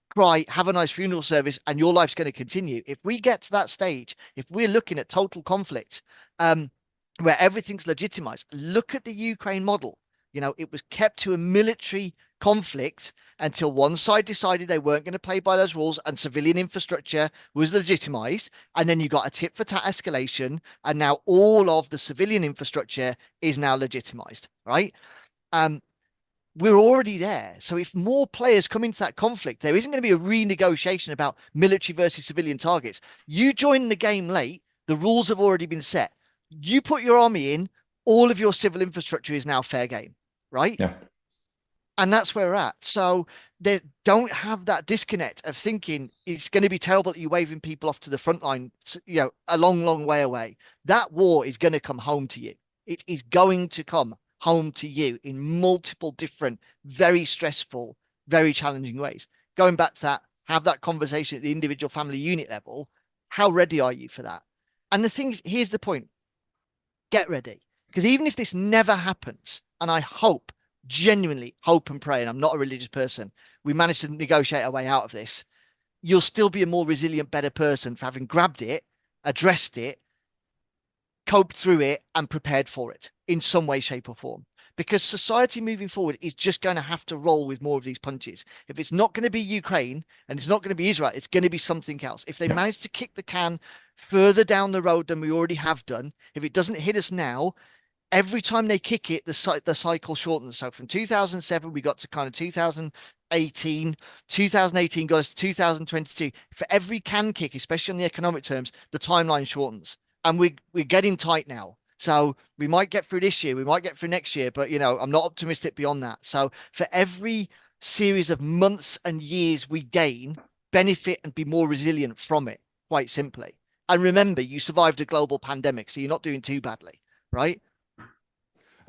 cry, have a nice funeral service, and your life's going to continue. If we get to that stage, if we're looking at total conflict, where everything's legitimized, look at the Ukraine model. It was kept to a military conflict until one side decided they weren't going to play by those rules and civilian infrastructure was legitimized. And then you got a tit for tat escalation. And now all of the civilian infrastructure is now legitimized, right? We're already there. So if more players come into that conflict, there isn't going to be a renegotiation about military versus civilian targets. You join the game late, the rules have already been set. You put your army in, all of your civil infrastructure is now fair game, right? Yeah. And that's where we're at. So they don't have that disconnect of thinking it's going to be terrible that you're waving people off to the front line, a long, long way away. That war is going to come home to you. It is going to come home to you in multiple different, very stressful, very challenging ways. Going back to that, have that conversation at the individual family unit level. How ready are you for that? And the thing is, here's the point. Get ready. Because even if this never happens, and I hope, genuinely hope and pray, and I'm not a religious person, we manage to negotiate our way out of this, you'll still be a more resilient, better person for having grabbed it, addressed it, coped through it, and prepared for it in some way, shape, or form. Because society moving forward is just going to have to roll with more of these punches. If it's not going to be Ukraine and it's not going to be Israel, it's going to be something else. If they manage to kick the can further down the road than we already have done, if it doesn't hit us now, every time they kick it, the cycle shortens. So from 2007, we got to kind of 2018. 2018 got us to 2022. For every can kick, especially on the economic terms, the timeline shortens. And we're getting tight now. So we might get through this year, we might get through next year, but I'm not optimistic beyond that. So for every series of months and years we gain, benefit and be more resilient from it, quite simply. And remember, you survived a global pandemic, so you're not doing too badly, right?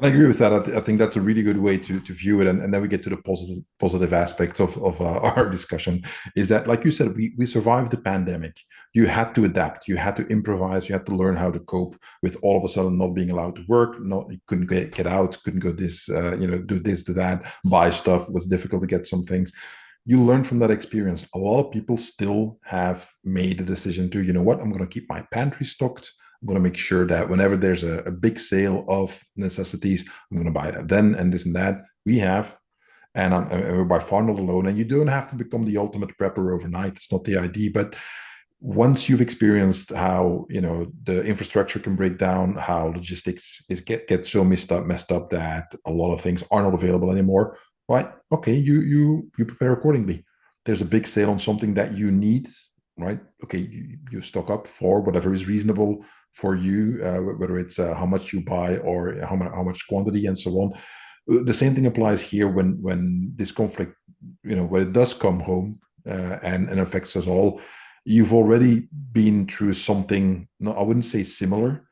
I agree with that. I think that's a really good way to view it. And then we get to the positive aspects of our discussion is that, like you said, we survived the pandemic. You had to adapt. You had to improvise. You had to learn how to cope with all of a sudden not being allowed to work. You couldn't get out, couldn't go this, do this, do that, buy stuff. It was difficult to get some things. you learn from that experience. A lot of people still have made the decision to, you know what, I'm going to keep my pantry stocked. I'm going to make sure that whenever there's a big sale of necessities, I'm going to buy that then and this and that. We have, and we're by far not alone. And you don't have to become the ultimate prepper overnight. It's not the idea, but once you've experienced how the infrastructure can break down, how logistics get so messed up that a lot of things are not available anymore, right? Okay, you prepare accordingly. There's a big sale on something that you need, right? Okay, you stock up for whatever is reasonable for you, whether it's how much you buy or how much quantity and so on. The same thing applies here when this conflict, when it does come home and affects us all. You've already been through something, no, I wouldn't say similar,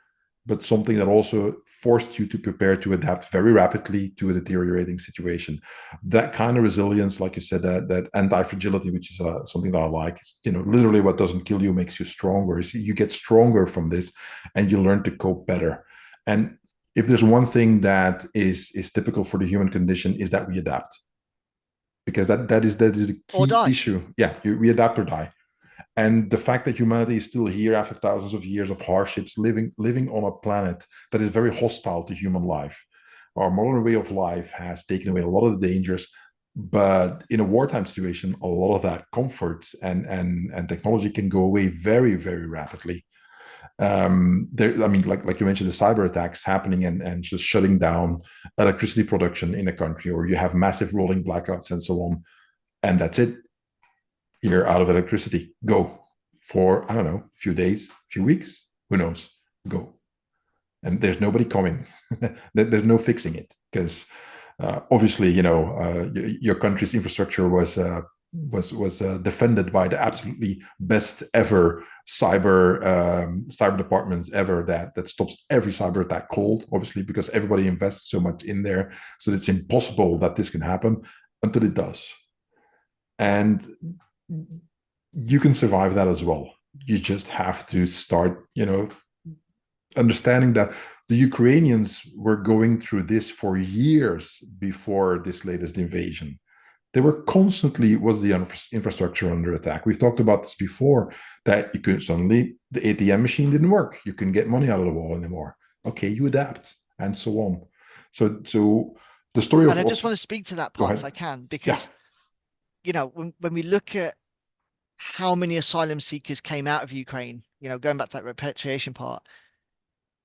but something that also forced you to prepare to adapt very rapidly to a deteriorating situation. That kind of resilience, like you said, that anti-fragility, which is something that I like, is, literally what doesn't kill you makes you stronger. You get stronger from this, and you learn to cope better. And if there's one thing that is typical for the human condition, is that we adapt, because that is the Or key die. issue. Yeah, we adapt or die. And the fact that humanity is still here after thousands of years of hardships, living on a planet that is very hostile to human life. Our modern way of life has taken away a lot of the dangers, but in a wartime situation, a lot of that comfort and technology can go away very, very rapidly. I mean, like you mentioned, the cyber attacks happening and just shutting down electricity production in a country, or you have massive rolling blackouts and so on, and that's it. You're out of electricity. Go for, I don't know, a few days, a few weeks, who knows? Go. And there's nobody coming. There's no fixing it, because obviously, your country's infrastructure was defended by the absolutely best ever cyber departments ever, that stops every cyber attack cold, obviously, because everybody invests so much in there. So it's impossible that this can happen until it does. And you can survive that as well. You just have to start, understanding that the Ukrainians were going through this for years before this latest invasion. They were constantly, was the infrastructure under attack. We've talked about this before, that you could suddenly, the ATM machine didn't work. You couldn't get money out of the wall anymore. Okay, you adapt and so on. So the story And of, I just want to speak to that go part if ahead. I can, Yeah, because, when we look at how many asylum seekers came out of Ukraine, going back to that repatriation part,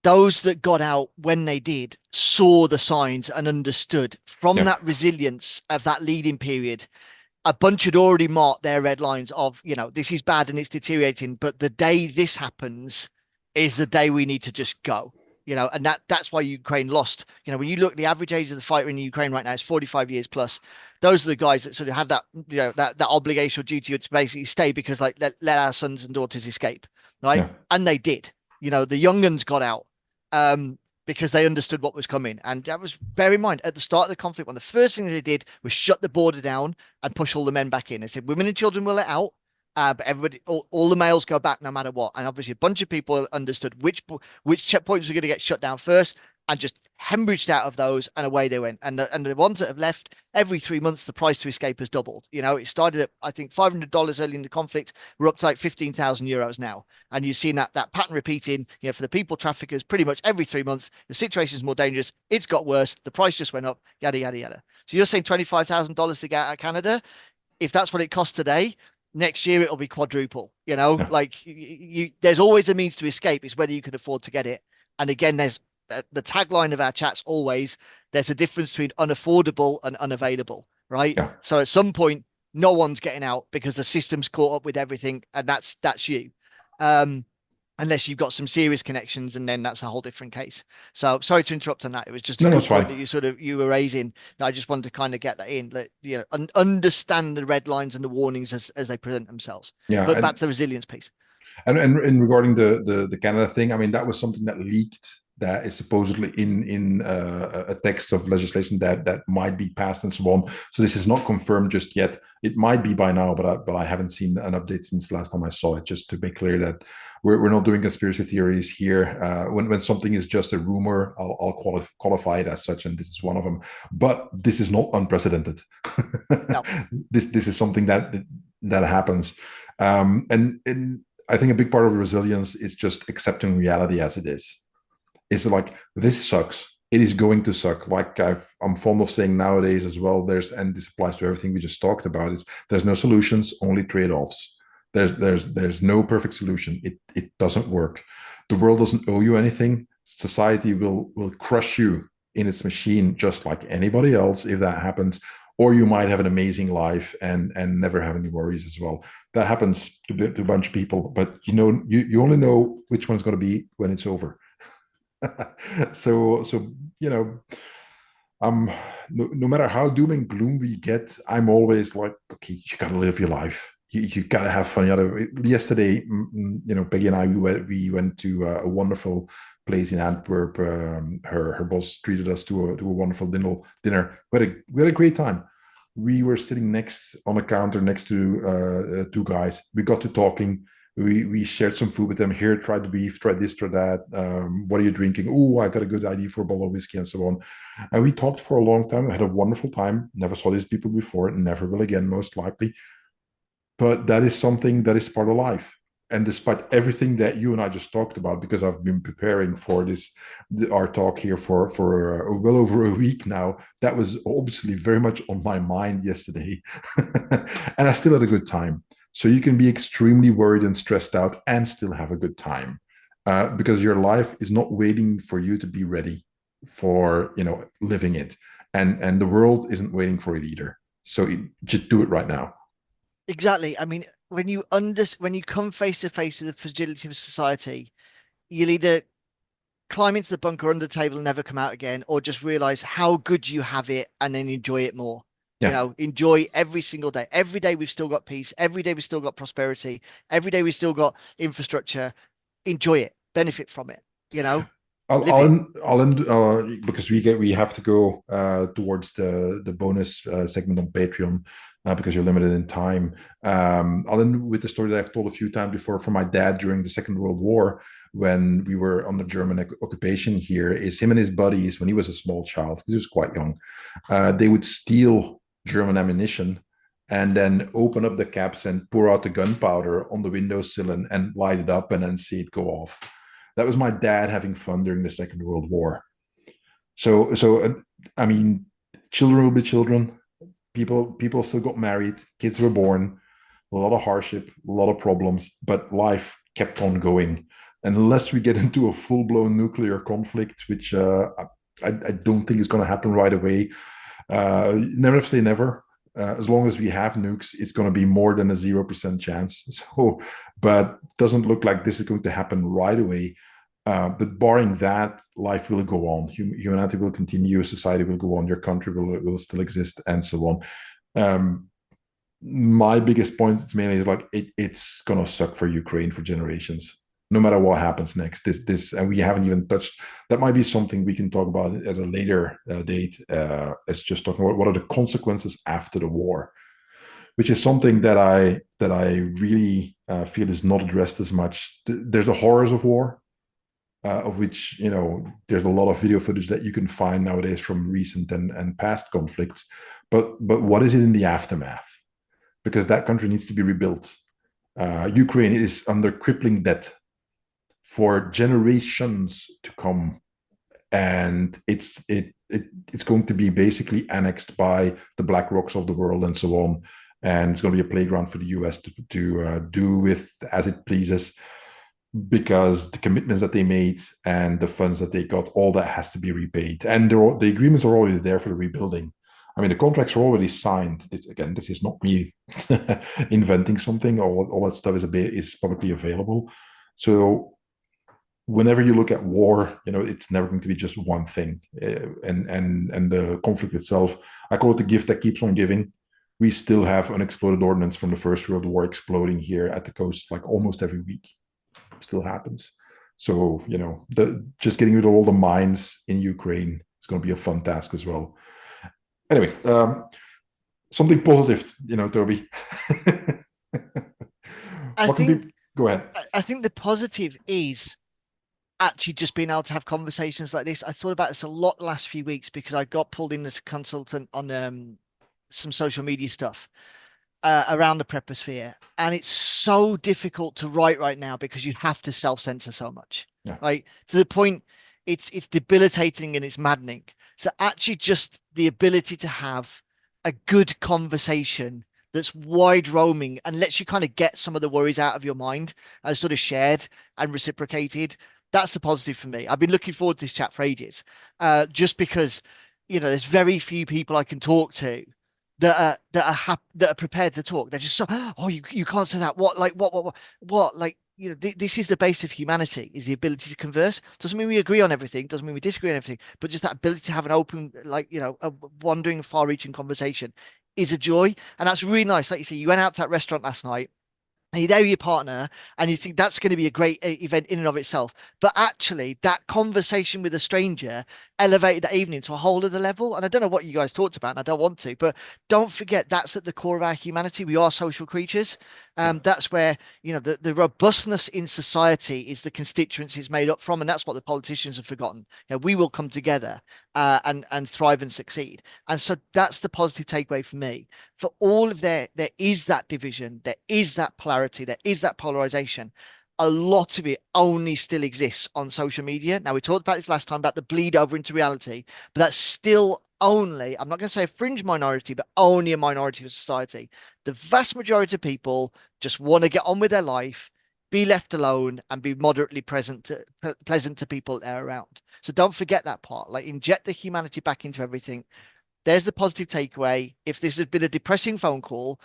those that got out when they did saw the signs and understood from yeah, that resilience of that leading period. A bunch had already marked their red lines of, this is bad and it's deteriorating, but the day this happens is the day we need to just go. And that's why Ukraine lost. When you look, the average age of the fighter in Ukraine right now is 45 years plus. Those are the guys that sort of had that, that obligation or duty to basically stay because, like, let our sons and daughters escape, right? yeah, And they did. The young uns got out, um, because they understood what was coming. And that was, bear in mind, at the start of the conflict, one of the first things they did was shut the border down and push all the men back in. They said women and children will let out, but everybody, all the males go back no matter what. And obviously, a bunch of people understood which checkpoints were going to get shut down first, and just hemorrhaged out of those, and away they went. And the ones that have left, every 3 months, the price to escape has doubled. It started at, I think, $500 early in the conflict. We're up to like 15,000 euros now. And you've seen that pattern repeating, for the people traffickers, pretty much every 3 months, the situation is more dangerous. It's got worse. The price just went up, yada, yada, yada. So you're saying $25,000 to get out of Canada? If that's what it costs today, next year it'll be quadruple. yeah, Like, there's always a means to escape. It's whether you can afford to get it. And again, there's the tagline of our chats always, there's a difference between unaffordable and unavailable, right? yeah. So at some point, no one's getting out because the system's caught up with everything, and that's you. Um, Unless you've got some serious connections, and then that's a whole different case. So sorry to interrupt on that. It was just a No, no, good it's point fine. that you were raising. I just wanted to kind of get that in, that, understand the red lines and the warnings as they present themselves. Yeah, But back to the resilience piece. and regarding the Canada thing, I mean, that was something that leaked that is supposedly in a text of legislation that might be passed and so on. So this is not confirmed just yet. It might be by now, but I haven't seen an update since last time I saw it. Just to make clear that we're not doing conspiracy theories here. When something is just a rumor, I'll qualify it as such, and this is one of them. But this is not unprecedented. No, This is something that happens, and I think a big part of resilience is just accepting reality as it is. It's like this sucks. It is going to suck. Like I'm fond of saying nowadays as well. And this applies to everything we just talked about. Is there's no solutions, only trade-offs. There's no perfect solution. It doesn't work. The world doesn't owe you anything. Society will crush you in its machine just like anybody else if that happens. Or you might have an amazing life and never have any worries as well. That happens to a bunch of people, but you only know which one's going to be when it's over. So you know, no matter how doom and gloom we get, I'm always like, okay, you gotta live your life. You gotta have fun. Yesterday, Peggy and I we went to a wonderful place in Antwerp. Her boss treated us to a wonderful dinner. We had a great time. We were sitting next on a counter next to two guys. We got to talking. We shared some food with them. Here, try the beef, try this, try that. What are you drinking? Oh, I got a good idea for a bottle of whiskey and so on. And we talked for a long time. We had a wonderful time. Never saw these people before, never will again, most likely. But that is something that is part of life. And despite everything that you and I just talked about, because I've been preparing for our talk here for well over a week now, that was obviously very much on my mind yesterday, and I still had a good time. So you can be extremely worried and stressed out and still have a good time, because your life is not waiting for you to be ready for living it, and the world isn't waiting for it either. So just do it right now. exactly. I mean, when you come face to face with the fragility of society, you'll either climb into the bunker under the table and never come out again, or just realize how good you have it and then enjoy it more. Yeah. Enjoy every single day. Every day we've still got peace. Every day we've still got prosperity. Every day we've still got infrastructure. Enjoy it. Benefit from it. I'll, Live I'll it. end, I'll end because we have to go towards the bonus segment on Patreon because you're limited in time. I'll end with the story that I've told a few times before from my dad during the Second World War when we were under German occupation here. Is him and his buddies when he was a small child because he was quite young. They would steal German ammunition and then open up the caps and pour out the gunpowder on the windowsill and light it up and then see it go off. That was my dad having fun during the Second World War. So I mean, children will be children. People still got married. Kids were born. A lot of hardship, a lot of problems, but life kept on going. And unless we get into a full blown nuclear conflict, which I don't think is going to happen right away, never say never. As long as we have nukes, it's going to be more than a 0% chance. So, but doesn't look like this is going to happen right away. But barring that, life will go on. Humanity will continue. Society will go on. Your country will still exist, and so on. My biggest point mainly is like it's gonna suck for Ukraine for generations, no matter what happens next. And we haven't even touched. That might be something we can talk about at a later date. It's just talking about what are the consequences after the war, which is something that I really feel is not addressed as much. There's the horrors of war, of which there's a lot of video footage that you can find nowadays from recent and past conflicts. But what is it in the aftermath? Because that country needs to be rebuilt. Ukraine is under crippling debt for generations to come, and it's going to be basically annexed by the Black Rocks of the world and so on. And it's going to be a playground for the US to do with as it pleases, because the commitments that they made and the funds that they got, all that has to be repaid. And the agreements are already there for the rebuilding. I mean, the contracts are already signed. This is not me inventing something. All that stuff is publicly available. So whenever you look at war, it's never going to be just one thing. And the conflict itself, I call it the gift that keeps on giving. We still have unexploded ordnance from the First World War exploding here at the coast like almost every week. Still happens. So, just getting rid of all the mines in Ukraine is going to be a fun task as well. Anyway, something positive, Toby. I What can think people go ahead? I think the positive is actually just being able to have conversations like this. I thought about this a lot the last few weeks because I got pulled in as a consultant on some social media stuff around the prepper, and it's so difficult to write right now because you have to self-censor so much, Yeah, like to the point it's debilitating and it's maddening. So actually, just the ability to have a good conversation that's wide roaming and lets you kind of get some of the worries out of your mind as sort of shared and reciprocated. That's the positive for me. I've been looking forward to this chat for ages, just because there's very few people I can talk to that are prepared to talk. They're just so, oh, you can't say that. What, like, what, like, this is the base of humanity, is the ability to converse. Doesn't mean we agree on everything, doesn't mean we disagree on everything, but just that ability to have an open, like, a wandering, far-reaching conversation is a joy. And that's really nice. Like you say, you went out to that restaurant last night, and you're there with your partner, and you think that's going to be a great event in and of itself. But actually, that conversation with a stranger elevated that evening to a whole other level. And I don't know what you guys talked about, and I don't want to, but don't forget that's at the core of our humanity. We are social creatures. yeah, That's where, the robustness in society is the constituency it's made up from. And that's what the politicians have forgotten. We will come together and thrive and succeed. And so that's the positive takeaway for me. For all of there is that division, there is that polarity, there is that polarization. A lot of it only still exists on social media. Now, we talked about this last time about the bleed over into reality, but that's still only, I'm not going to say a fringe minority, but only a minority of society. The vast majority of people just want to get on with their life, be left alone, and be moderately pleasant to people they're around. So don't forget that part. Like, inject the humanity back into everything. There's the positive takeaway. If this has been a depressing phone call,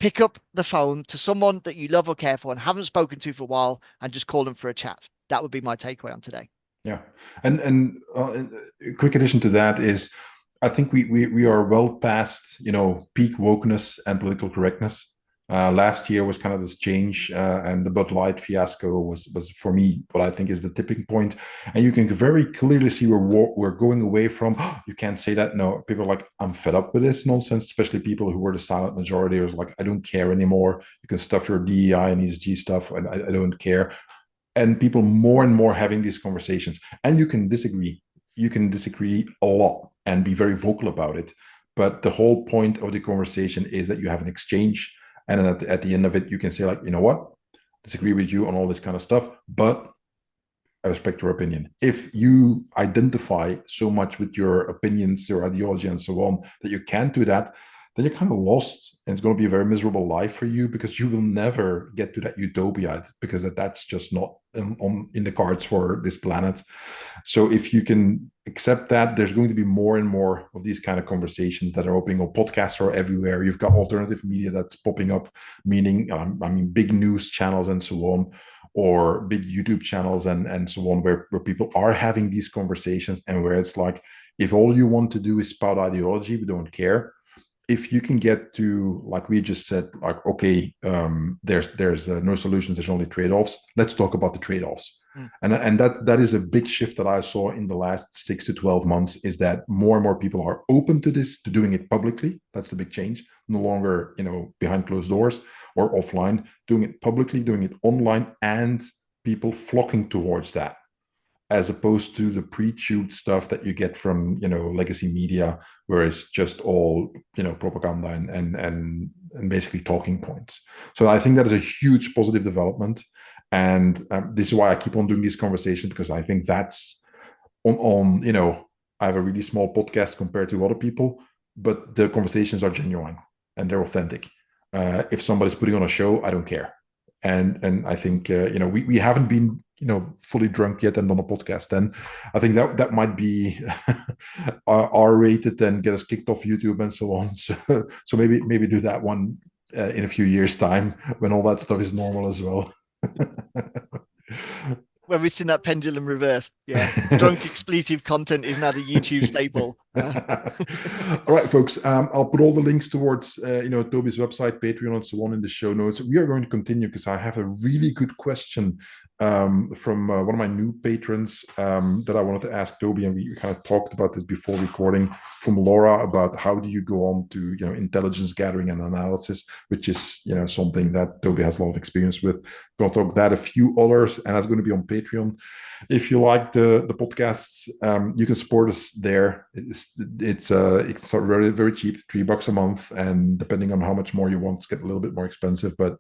pick up the phone to someone that you love or care for and haven't spoken to for a while and just call them for a chat. That would be my takeaway on today. yeah. And a quick addition to that is, I think we are well past peak wokeness and political correctness. Last year was kind of this change, and the Bud Light fiasco was for me what I think is the tipping point. And you can very clearly see where we're going away from. "Oh, you can't say that." No, people are like, I'm fed up with this nonsense. Especially people who were the silent majority, was like, I don't care anymore. You can stuff your DEI and ESG stuff, and I don't care. And people more and more having these conversations. And you can disagree a lot and be very vocal about it, but the whole point of the conversation is that you have an exchange, and then at the end of it you can say, like, you know what, disagree with you on all this kind of stuff, but I respect your opinion. If you identify so much with your opinions, your ideology, and so on, that you can't do that, then you're kind of lost, and it's going to be a very miserable life for you, because you will never get to that utopia, because that's just not in the cards for this planet. So if you can accept that, there's going to be more and more of these kind of conversations that are opening up. Podcasts are everywhere. You've got alternative media that's popping up, meaning, I mean, big news channels and so on, or big YouTube channels and so on, where people are having these conversations, and where it's like, if all you want to do is spout ideology, we don't care. If you can get to, like we just said, like, okay, there's no solutions, there's only trade-offs. Let's talk about the trade-offs. Mm. And that is a big shift that I saw in the last 6 to 12 months, is that more and more people are open to this, to doing it publicly. That's the big change. No longer, behind closed doors or offline, doing it publicly, doing it online, and people flocking towards that, as opposed to the pre-chewed stuff that you get from legacy media, where it's just all propaganda and basically talking points. So I think that is a huge positive development, and this is why I keep on doing these conversations, because I think that's on I have a really small podcast compared to other people, but the conversations are genuine and they're authentic. If somebody's putting on a show, I don't care. And I think we haven't been fully drunk yet and on a podcast. Then I think that might be R-rated and get us kicked off YouTube and so on. So maybe do that one in a few years' time, when all that stuff is normal as well. When we've seen that pendulum reverse. Yeah. Drunk expletive content is now the YouTube staple. All right, folks. I'll put all the links towards Toby's website, Patreon, and so on in the show notes. We are going to continue, because I have a really good question from one of my new patrons that I wanted to ask Toby, and we kind of talked about this before recording, from Laura, about how do you go on to intelligence gathering and analysis, which is something that Toby has a lot of experience with. We're going to talk that, a few others, and that's going to be on Patreon. If you like the podcasts, you can support us there. It's very very cheap, $3 a month, and depending on how much more you want, it's get a little bit more expensive, but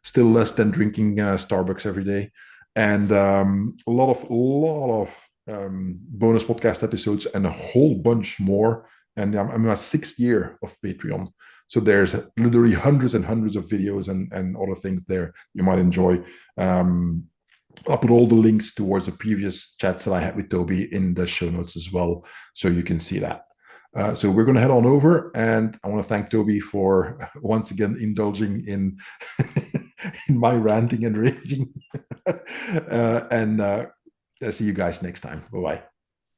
still less than drinking Starbucks every day. And a lot of bonus podcast episodes and a whole bunch more. And I'm in my 6th year of Patreon. So there's literally hundreds and hundreds of videos and other things there you might enjoy. I'll put all the links towards the previous chats that I had with Toby in the show notes as well, so you can see that. So we're going to head on over, and I want to thank Toby for once again indulging in in my ranting and raving. And I'll see you guys next time. Bye bye.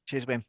Cheers, Wim.